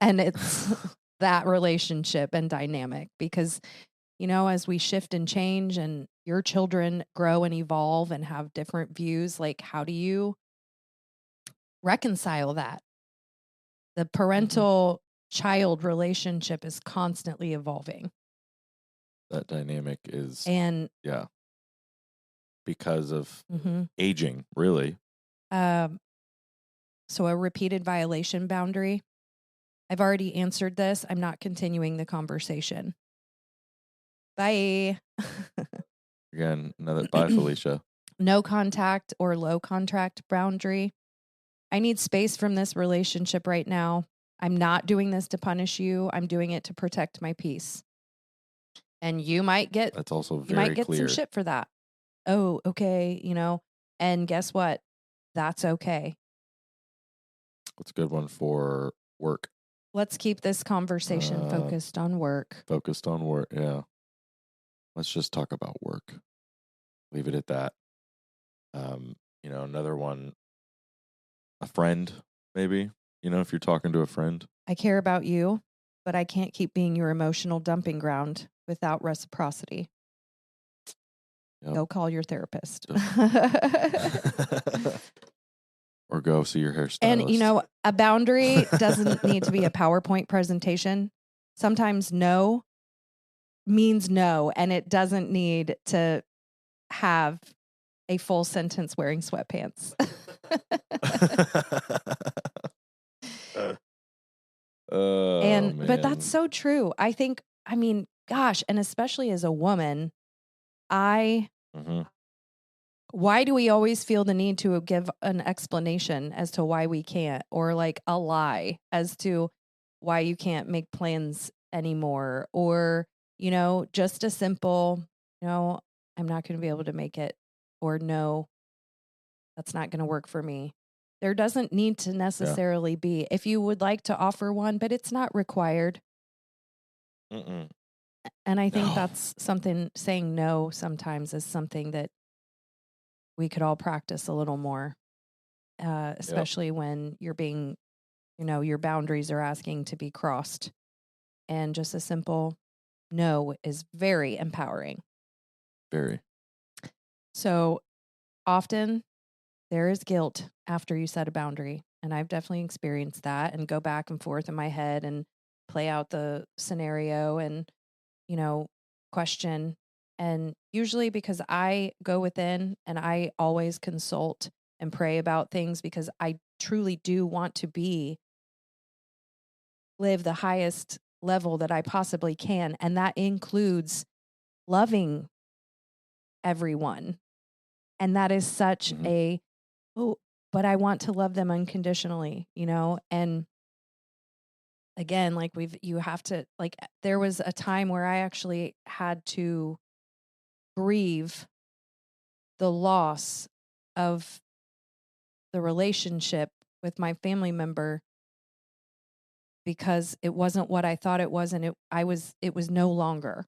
And it's that relationship and dynamic because, as we shift and change and your children grow and evolve and have different views, how do you reconcile that? The parental child relationship is constantly evolving. That dynamic is, because of aging, really. So a repeated violation boundary. I've already answered this. I'm not continuing the conversation. Bye. Again, another bye, Felicia. No contact or low contract boundary. I need space from this relationship right now. I'm not doing this to punish you. I'm doing it to protect my peace. And you might get that's also very you might get clear. some shit for that. Oh, okay, and guess what? That's okay. What's a good one for work? Let's keep this conversation focused on work. Focused on work, yeah. Let's just talk about work. Leave it at that. Another one, a friend, maybe, if you're talking to a friend. I care about you, but I can't keep being your emotional dumping ground without reciprocity. Yep. Go call your therapist. Or go see your hairstylist. And, a boundary doesn't need to be a PowerPoint presentation. Sometimes no means no, and it doesn't need to have a full sentence wearing sweatpants. But that's so true. Gosh, and especially as a woman, why do we always feel the need to give an explanation as to why we can't, or a lie as to why you can't make plans anymore, or, just a simple, I'm not going to be able to make it, or no, that's not going to work for me. There doesn't need to necessarily be, if you would like to offer one, but it's not required. And I think that's something, saying no sometimes is something that we could all practice a little more, especially when you're being, your boundaries are asking to be crossed. And just a simple no is very empowering. Very. So often there is guilt after you set a boundary. And I've definitely experienced that and go back and forth in my head and play out the scenario and, question. And usually because I go within and I always consult and pray about things because I truly do want to live the highest level that I possibly can. And that includes loving everyone. And that is such but I want to love them unconditionally, and again, there was a time where I actually had to grieve the loss of the relationship with my family member because it wasn't what I thought it was, and it was no longer.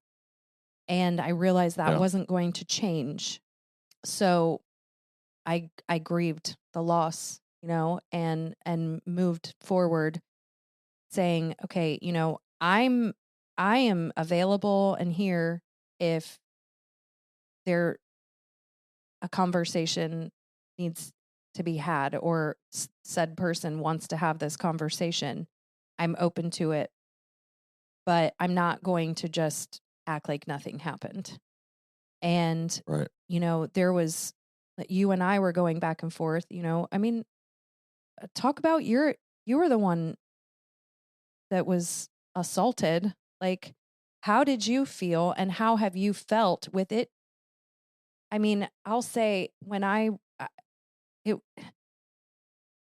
And I realized that wasn't going to change. So I grieved the loss, and moved forward saying, okay, I am available and here if a conversation needs to be had, or said person wants to have this conversation, I'm open to it, but I'm not going to just act like nothing happened. And, Right. there was, you and I were going back and forth, I mean, talk about you were the one that was assaulted. Like, how did you feel and how have you felt with it? I mean, I'll say when it,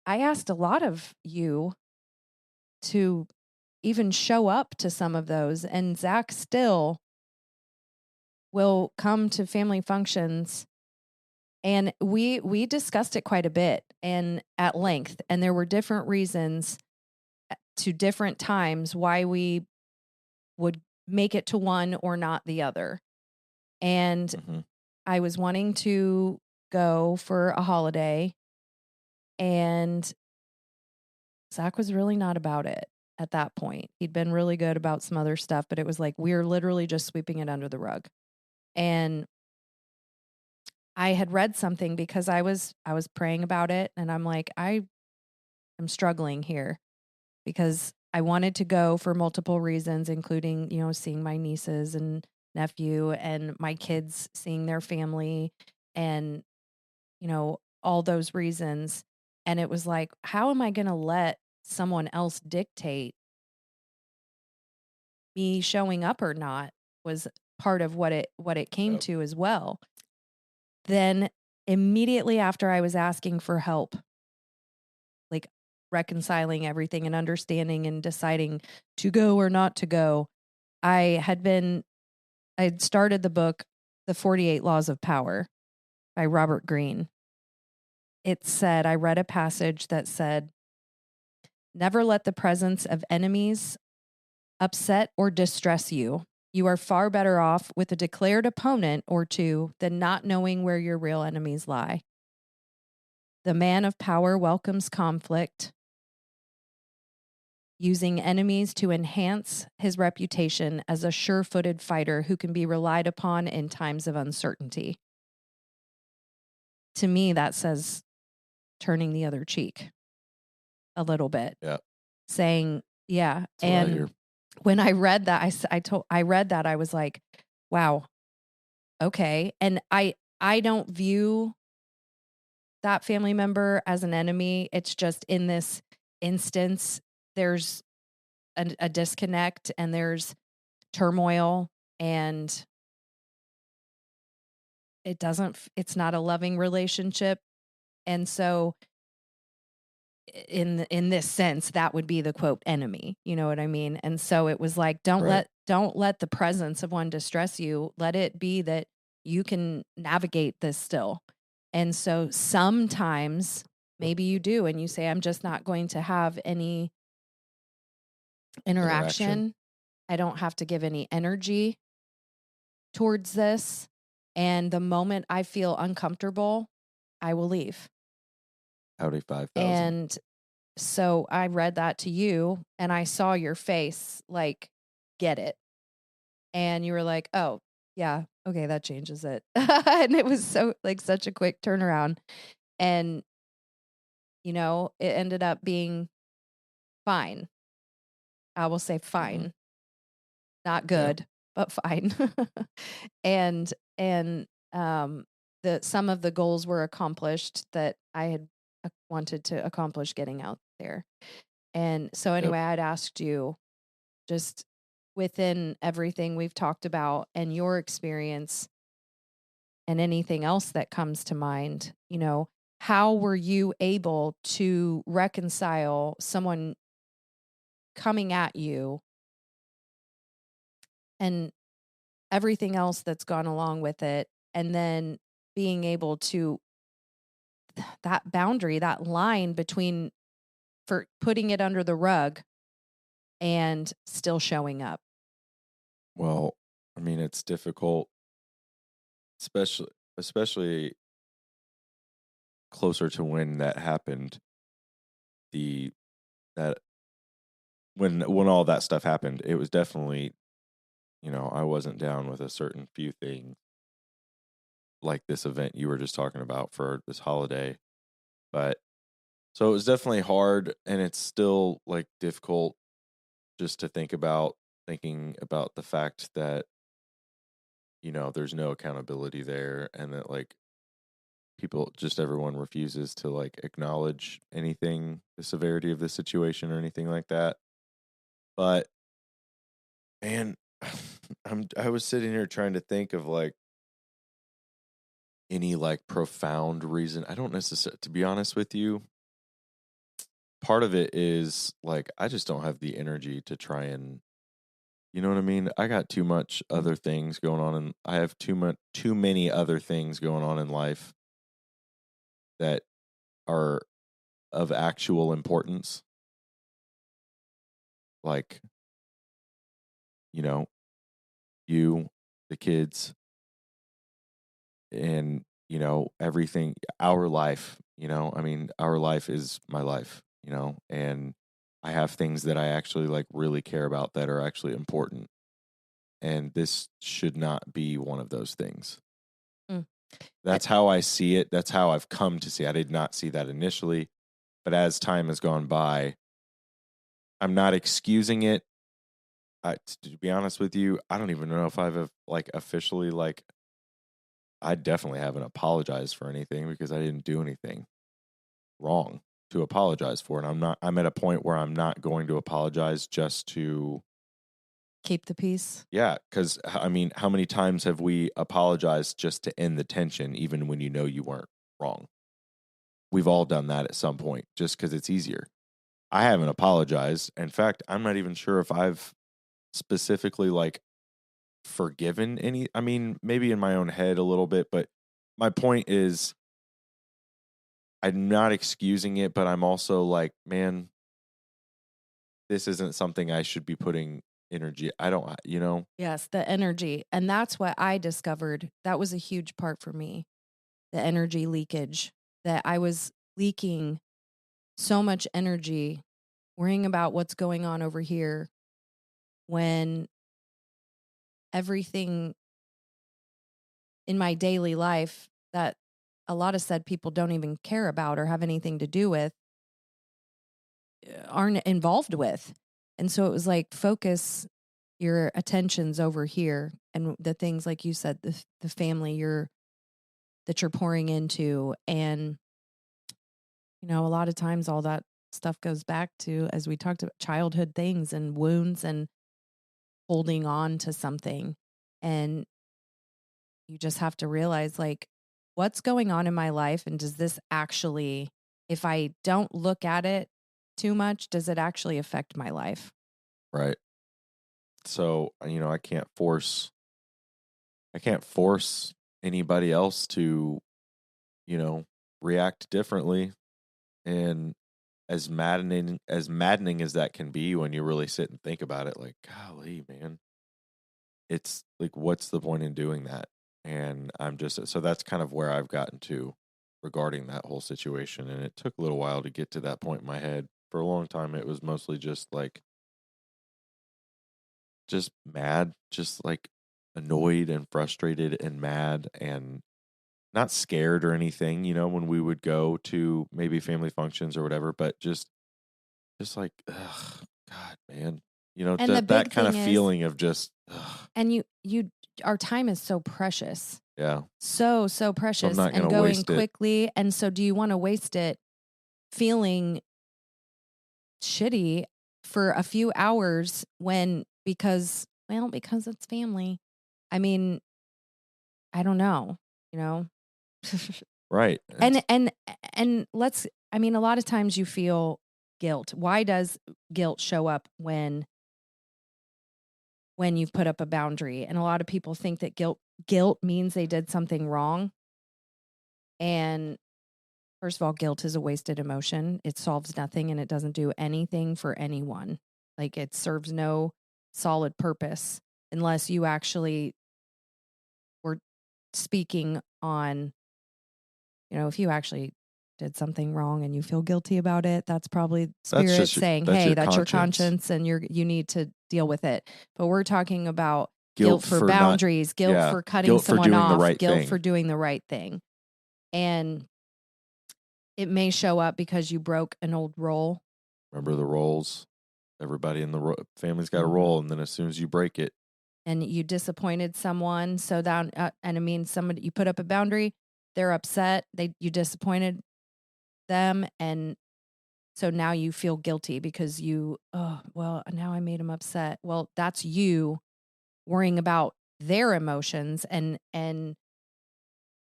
I asked a lot of you to even show up to some of those, and Zach still will come to family functions, and we discussed it quite a bit and at length, and there were different reasons to different times why we would make it to one or not the other. And Mm-hmm. I was wanting to go for a holiday, and Zach was really not about it at that point. He'd been really good about some other stuff, but it was like we're literally just sweeping it under the rug. And I had read something because I was praying about it, and I'm like, I am struggling here because I wanted to go for multiple reasons, including, seeing my nieces and nephew and my kids seeing their family and, all those reasons. And it was like, how am I going to let someone else dictate me showing up or not? Was part of what it came to as well. Then immediately after I was asking for help, like reconciling everything and understanding and deciding to go or not to go, I had started the book, The 48 Laws of Power by Robert Greene. I read a passage that said, never let the presence of enemies upset or distress you. You are far better off with a declared opponent or two than not knowing where your real enemies lie. The man of power welcomes conflict, using enemies to enhance his reputation as a sure-footed fighter who can be relied upon in times of uncertainty. To me, that says turning the other cheek a little bit. Yeah. Saying, yeah. That's what I hear. And when I read that, I read that, I was like, wow, okay. And I don't view that family member as an enemy. It's just in this instance, there's a disconnect and there's turmoil, and it's not a loving relationship. And so in this sense, that would be the quote enemy, you know what I mean? And so it was like, don't let the presence of one distress you. Let it be that you can navigate this still. And so sometimes maybe you do, and you say, I'm just not going to have any interaction. I don't have to give any energy towards this. And the moment I feel uncomfortable, I will leave. Howdy 5,000. And so I read that to you, and I saw your face, like, get it. And you were like, oh, yeah, okay, that changes it. And it was such a quick turnaround. And, it ended up being fine. I will say fine. Mm-hmm. Not good, but fine. and some of the goals were accomplished that I had wanted to accomplish getting out there. And so anyway, I'd asked you, just within everything we've talked about and your experience and anything else that comes to mind, how were you able to reconcile someone coming at you and everything else that's gone along with it, and then being able to, that boundary, that line between for putting it under the rug and still showing up? Well, I mean, it's difficult, especially closer to when that happened. That when all that stuff happened, it was definitely, I wasn't down with a certain few things, like this event you were just talking about for this holiday. But so it was definitely hard, and it's still like difficult just to thinking about the fact that, there's no accountability there, and that like everyone refuses to like acknowledge anything, the severity of the situation or anything like that. But man, I was sitting here trying to think of like any like profound reason. I don't necessarily, to be honest with you, part of it is like I just don't have the energy to try and, you know what I mean? I got too much other things going on, and I have too many other things going on in life that are of actual importance. Like, you know, you, the kids, and, everything, our life, I mean, our life is my life, and I have things that I actually like really care about that are actually important. And this should not be one of those things. Mm. That's how I see it. That's how I've come to see it. I did not see that initially, but as time has gone by, I'm not excusing it. To be honest with you, I don't even know if I've like officially like, I definitely haven't apologized for anything because I didn't do anything wrong to apologize for. And I'm at a point where I'm not going to apologize just to keep the peace. Yeah. Cause I mean, how many times have we apologized just to end the tension, even when you know you weren't wrong? We've all done that at some point just because it's easier. I haven't apologized. In fact, I'm not even sure if I've specifically like forgiven any. I mean, maybe in my own head a little bit, but my point is I'm not excusing it, but I'm also like, man, this isn't something I should be putting energy. I don't, Yes, the energy. And that's what I discovered. That was a huge part for me. The energy leakage, that I was leaking so much energy worrying about what's going on over here when everything in my daily life that a lot of said people don't even care about or have anything to do with aren't involved with. And so it was like, focus your attentions over here, and the things like you said, the family that you're pouring into. And a lot of times all that stuff goes back to, as we talked about, childhood things and wounds and holding on to something. And you just have to realize, like, what's going on in my life, and does this actually, if I don't look at it too much, does it actually affect my life? Right. So, I can't force anybody else to, react differently. And as maddening as that can be, when you really sit and think about it, like, golly, man, it's like, what's the point in doing that? And so that's kind of where I've gotten to regarding that whole situation. And it took a little while to get to that point in my head. For a long time, it was mostly just like, just mad, just like annoyed and frustrated and mad, and not scared or anything, when we would go to maybe family functions or whatever, but just like, ugh, God, man, And the that big kind of thing is, feeling of just, ugh, and our time is so precious. yeah, So so I'm precious, not and gonna going waste it. quickly. And so do you want to waste it feeling shitty for a few hours because it's family? I mean, I don't know, Right. and a lot of times you feel guilt. Why does guilt show up when you've put up a boundary? And a lot of people think that guilt means they did something wrong. And first of all, guilt is a wasted emotion. It solves nothing, and it doesn't do anything for anyone. Like, it serves no solid purpose unless you actually were speaking on, if you actually did something wrong and you feel guilty about it, that's probably spirit saying, hey, that's your conscience, and you need to deal with it. But we're talking about guilt for boundaries, guilt for cutting someone off, guilt for doing the right thing. And it may show up because you broke an old role. Remember the roles? Everybody in the family's got a Mhm. role, and then as soon as you break it, And you disappointed someone, so that and I mean, somebody, you put up a boundary, they're upset, you disappointed them, and so now you feel guilty because well, now I made them upset. Well, that's you worrying about their emotions and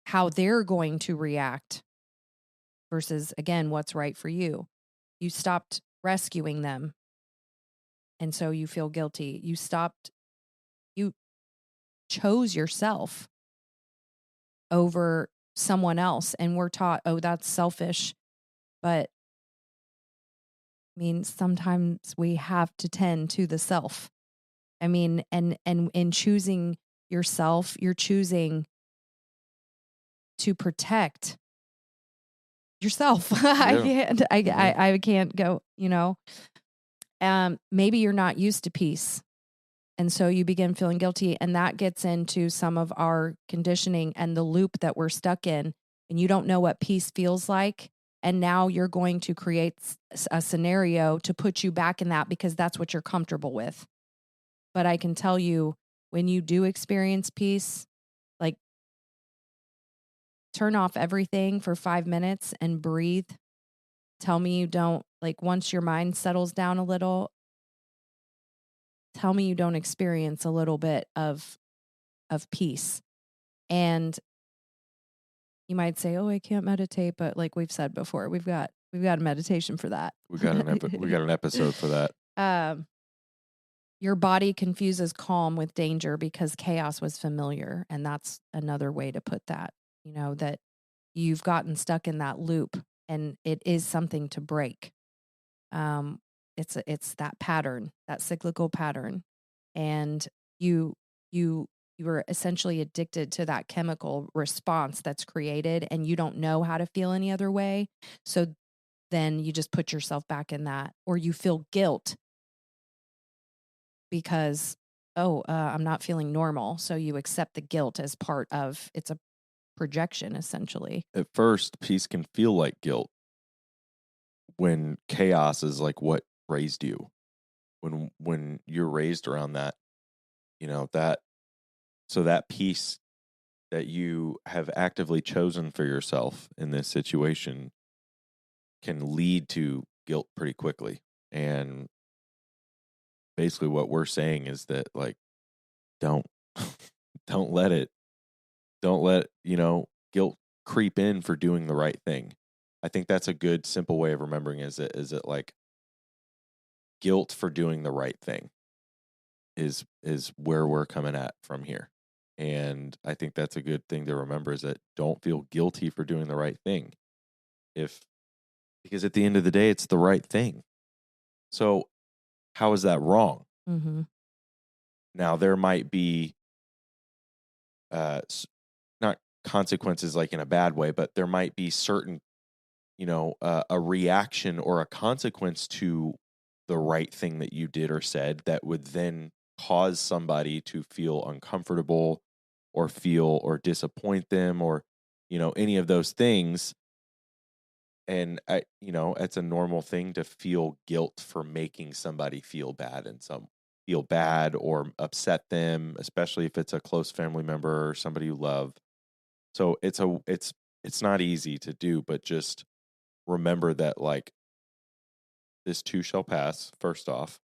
how they're going to react versus, again, what's right for you. You stopped rescuing them, and so you feel guilty. You chose yourself over someone else, and we're taught, oh, that's selfish. But I mean, sometimes we have to tend to the self. I mean, and in choosing yourself, you're choosing to protect yourself. Yeah. I can't go, maybe you're not used to peace. And so you begin feeling guilty, and that gets into some of our conditioning and the loop that we're stuck in, and you don't know what peace feels like. And now you're going to create a scenario to put you back in that because that's what you're comfortable with. But I can tell you, when you do experience peace, like, turn off everything for 5 minutes and breathe. Tell me you don't, like, once your mind settles down a little, tell me you don't experience a little bit of peace. And you might say, "Oh, I can't meditate," but like we've said before, we've got a meditation for that. we got an episode for that. Your body confuses calm with danger because chaos was familiar, and that's another way to put that. That you've gotten stuck in that loop, and it is something to break. It's that pattern, that cyclical pattern, and you were essentially addicted to that chemical response that's created, and you don't know how to feel any other way. So then you just put yourself back in that, or you feel guilt because, I'm not feeling normal. So you accept the guilt as part of, it's a projection, essentially. At first, peace can feel like guilt when chaos is like what raised you. When you're raised around that, that peace that you have actively chosen for yourself in this situation can lead to guilt pretty quickly. And basically what we're saying is that, like, don't let guilt creep in for doing the right thing. I think that's a good simple way of remembering is it like guilt for doing the right thing is where we're coming at from here. And I think that's a good thing to remember, is that don't feel guilty for doing the right thing. Because at the end of the day, it's the right thing. So how is that wrong? Mm-hmm. Now, there might be not consequences like in a bad way, but there might be certain, a reaction or a consequence to the right thing that you did or said that would then cause somebody to feel uncomfortable or disappoint them or, any of those things. And it's a normal thing to feel guilt for making somebody feel bad or upset them, especially if it's a close family member or somebody you love. So it's not easy to do, but just remember that, like, this too shall pass, first off.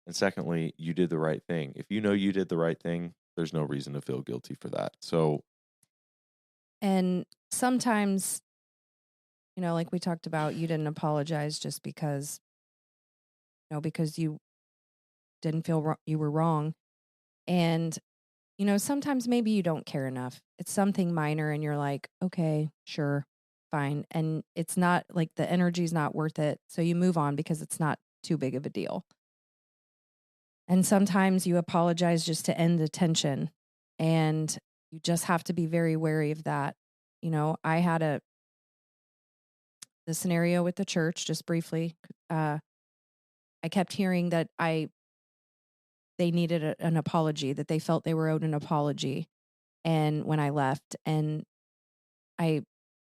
And secondly, you did the right thing. If you know you did the right thing, there's no reason to feel guilty for that. So, and sometimes, like we talked about, you didn't apologize just because, because you didn't feel you were wrong. And, sometimes maybe you don't care enough. It's something minor and you're like, okay, sure, fine. And it's not like the energy's not worth it. So you move on because it's not too big of a deal. And sometimes you apologize just to end the tension, and you just have to be very wary of that. I had the scenario with the church, just briefly. I kept hearing that they needed an apology, that they felt they were owed an apology. And when I left, and I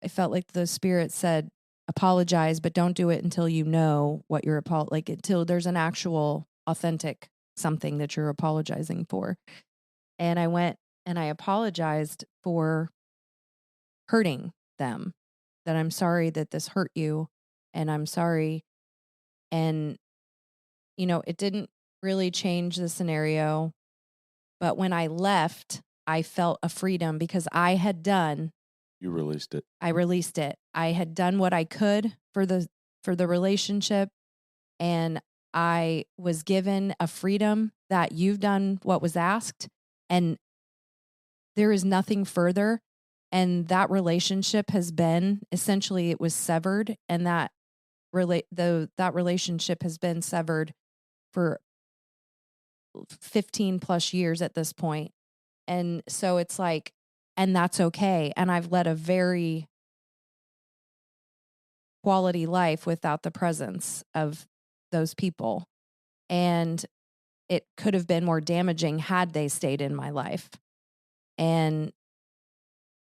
felt like the Spirit said, apologize, but don't do it until you know what you're like until there's an actual authentic something that you're apologizing for. And I went and I apologized for hurting them, that I'm sorry that this hurt you, and I'm sorry. And, it didn't really change the scenario. But when I left, I felt a freedom because I had done. You released it. I released it. I had done what I could for the relationship, and I was given a freedom that you've done what was asked, and there is nothing further. And that relationship has been essentially, it was severed, and that relationship has been severed for 15 plus years at this point. And so it's like, and that's okay. And I've led a very quality life without the presence of those people. And it could have been more damaging had they stayed in my life. And,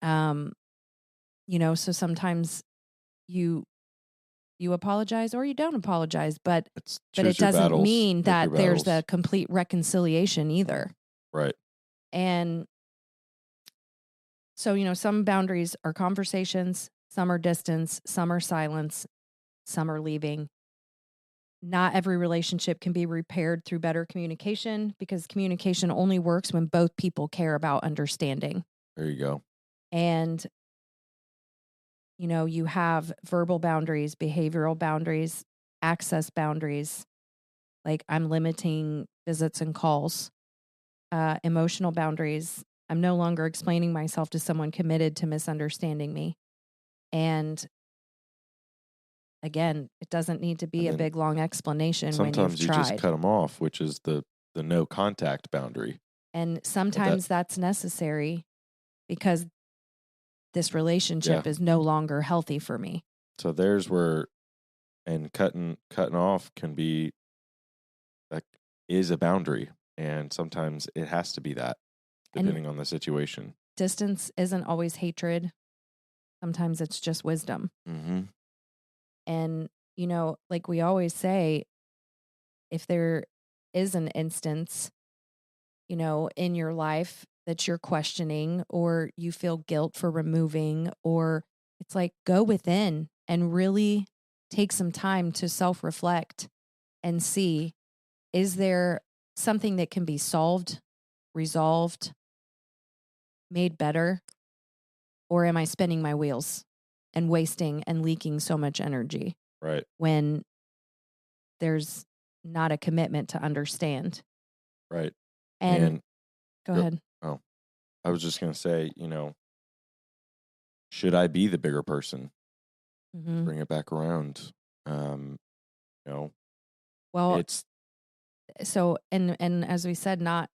so sometimes you apologize or you don't apologize, but it doesn't mean that there's a complete reconciliation either. Right. And so, some boundaries are conversations, some are distance, some are silence, some are leaving. Not every relationship can be repaired through better communication, because communication only works when both people care about understanding. There you go. And, you have verbal boundaries, behavioral boundaries, access boundaries, like I'm limiting visits and calls, emotional boundaries. I'm no longer explaining myself to someone committed to misunderstanding me. And again, it doesn't need to be a big, long explanation when you've tried. Sometimes you just cut them off, which is the no contact boundary. And sometimes that's necessary because this relationship is no longer healthy for me. So there's where, and cutting off can be, that is a boundary. And sometimes it has to be that, depending on the situation. Distance isn't always hatred. Sometimes it's just wisdom. Mm-hmm. And, like we always say, if there is an instance, in your life that you're questioning or you feel guilt for removing, or it's like, go within and really take some time to self-reflect and see, is there something that can be solved, resolved, made better? Or am I spinning my wheels and wasting and leaking so much energy? Right. When there's not a commitment to understand. Right. And go ahead. Oh, I was just going to say, should I be the bigger person? Mm-hmm. Bring it back around. Well, it's so, and as we said, not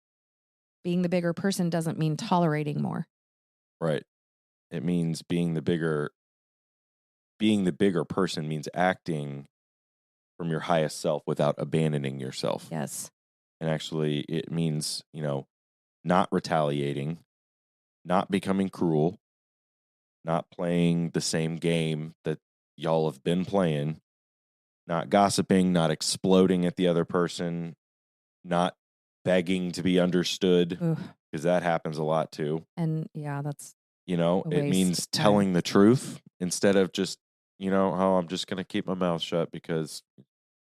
being the bigger person doesn't mean tolerating more. Right. It means being the bigger person means acting from your highest self without abandoning yourself. Yes. And actually it means, not retaliating, not becoming cruel, not playing the same game that y'all have been playing, not gossiping, not exploding at the other person, not begging to be understood, because that happens a lot too. And yeah, that's, it means telling the truth instead of just, oh, I'm just going to keep my mouth shut because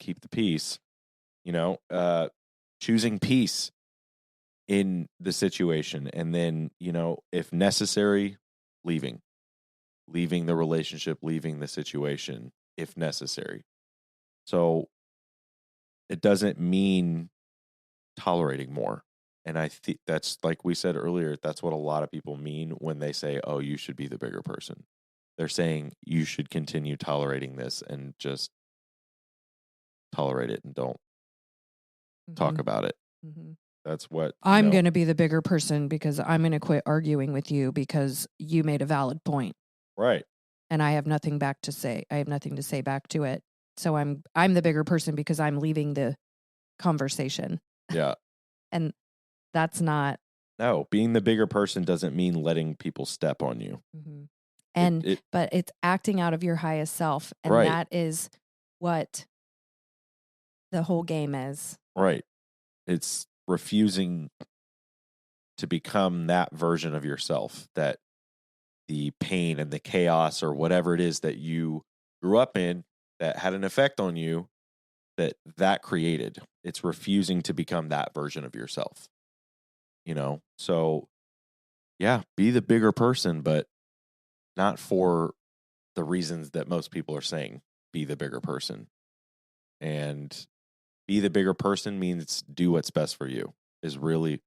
keep the peace, choosing peace in the situation. And then, if necessary, leaving the relationship, leaving the situation if necessary. So it doesn't mean tolerating more. And I think that's, like we said earlier, that's what a lot of people mean when they say, oh, you should be the bigger person. They're saying you should continue tolerating this and just tolerate it and don't talk about it. Mm-hmm. That's what I'm going to be the bigger person because I'm going to quit arguing with you because you made a valid point. Right. And I have nothing back to say. I have nothing to say back to it. So I'm the bigger person because I'm leaving the conversation. Yeah. And that's not. No, being the bigger person doesn't mean letting people step on you. Mm-hmm. And but it's acting out of your highest self, and Right. that is what the whole game is. Right. It's refusing to become that version of yourself, that the pain and the chaos or whatever it is that you grew up in that had an effect on you that created. It's refusing to become that version of yourself. So yeah, be the bigger person, but not for the reasons that most people are saying be the bigger person. And be the bigger person means do what's best for you, is really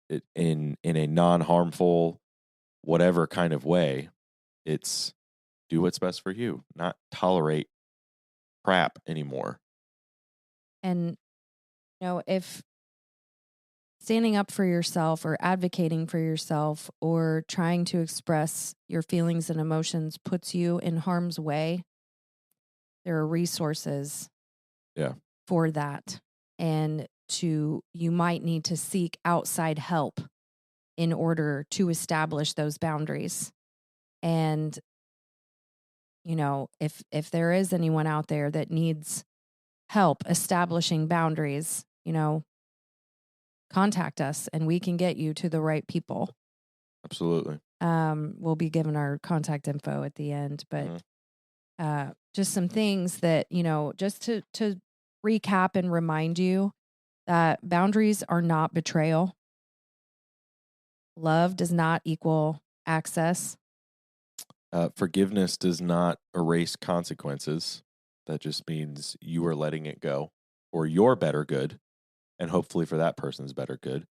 it, in a non-harmful, whatever kind of way. It's do what's best for you, not tolerate crap anymore. And if standing up for yourself or advocating for yourself or trying to express your feelings and emotions puts you in harm's way, there are resources for that. And you might need to seek outside help in order to establish those boundaries. And, if there is anyone out there that needs help establishing boundaries, contact us and we can get you to the right people. Absolutely. We'll be giving our contact info at the end, but just some things that, just to recap and remind you that boundaries are not betrayal. Love does not equal access. Forgiveness does not erase consequences. That just means you are letting it go for your better good, and hopefully for that person's better good.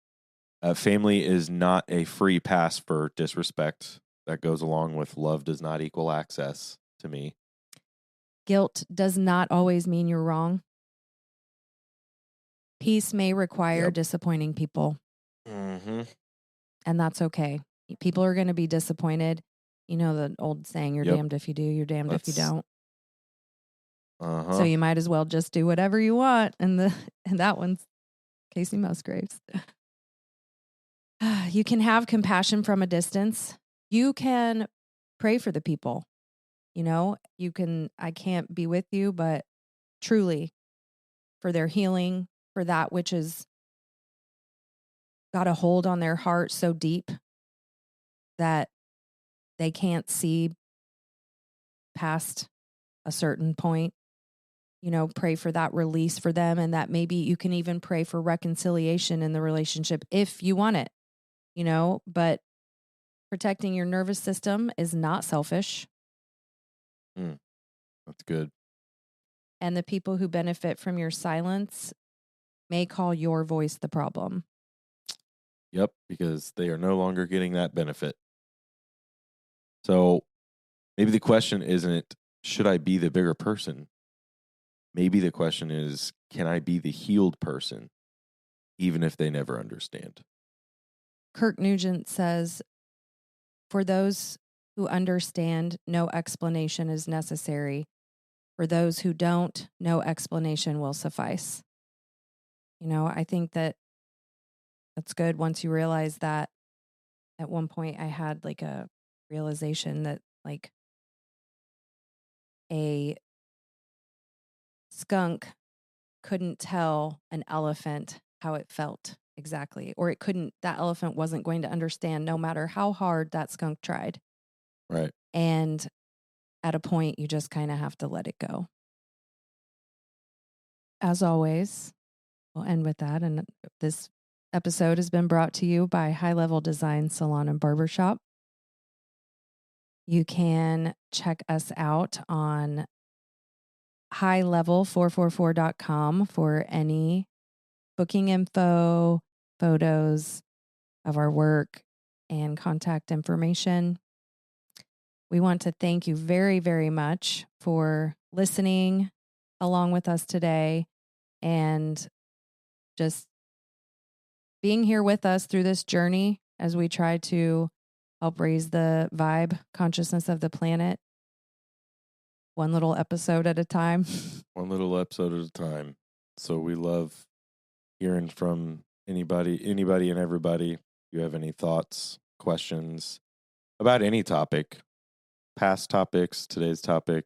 Family is not a free pass for disrespect. That goes along with love does not equal access to me. Guilt does not always mean you're wrong. Peace may require disappointing people. Mm-hmm. And that's okay. People are going to be disappointed. The old saying, you're damned if you do, you're damned if you don't. So you might as well just do whatever you want. And that one's Casey Musgraves. You can have compassion from a distance. You can pray for the people. I can't be with you, but truly for their healing, for that which has got a hold on their heart so deep that they can't see past a certain point. Pray for that release for them, and that maybe you can even pray for reconciliation in the relationship if you want it, but protecting your nervous system is not selfish. That's good. And the people who benefit from your silence may call your voice the problem. Yep, because they are no longer getting that benefit. So maybe the question isn't, should I be the bigger person? Maybe the question is, can I be the healed person, even if they never understand? Kirk Nugent says, for those who understand, no explanation is necessary. For those who don't, no explanation will suffice. I think that's good once you realize that. At one point I had like a realization that like a skunk couldn't tell an elephant how it felt exactly, or that elephant wasn't going to understand no matter how hard that skunk tried. Right. And at a point, you just kind of have to let it go. As always, we'll end with that. And this episode has been brought to you by High Level Design Salon and Barbershop. You can check us out on highlevel444.com for any booking info, photos of our work, and contact information. We want to thank you very, very much for listening along with us today and just being here with us through this journey as we try to help raise the vibe consciousness of the planet. One little episode at a time. One little episode at a time. So we love hearing from anybody and everybody. If you have any thoughts, questions about any topic, past topics, today's topic,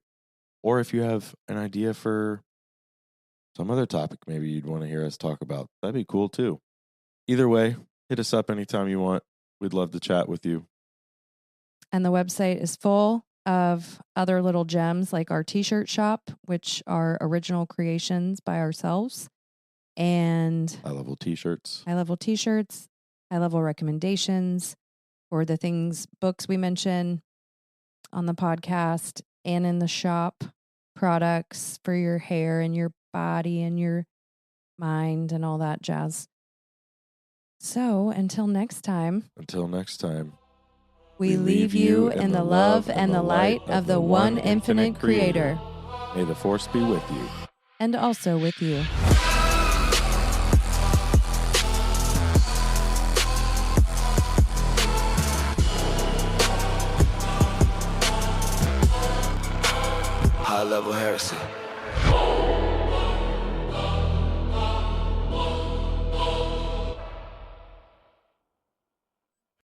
or if you have an idea for some other topic maybe you'd want to hear us talk about, that'd be cool too. Either way, hit us up anytime you want. We'd love to chat with you. And the website is full of other little gems like our t-shirt shop, which are original creations by ourselves, and high-level t-shirts, high-level recommendations for the things, books we mention on the podcast and in the shop, products for your hair and your body and your mind and all that jazz. So until next time, we leave you in the love and the light of the one infinite Creator. May the Force be with you. And also with you. High Level Hairesy.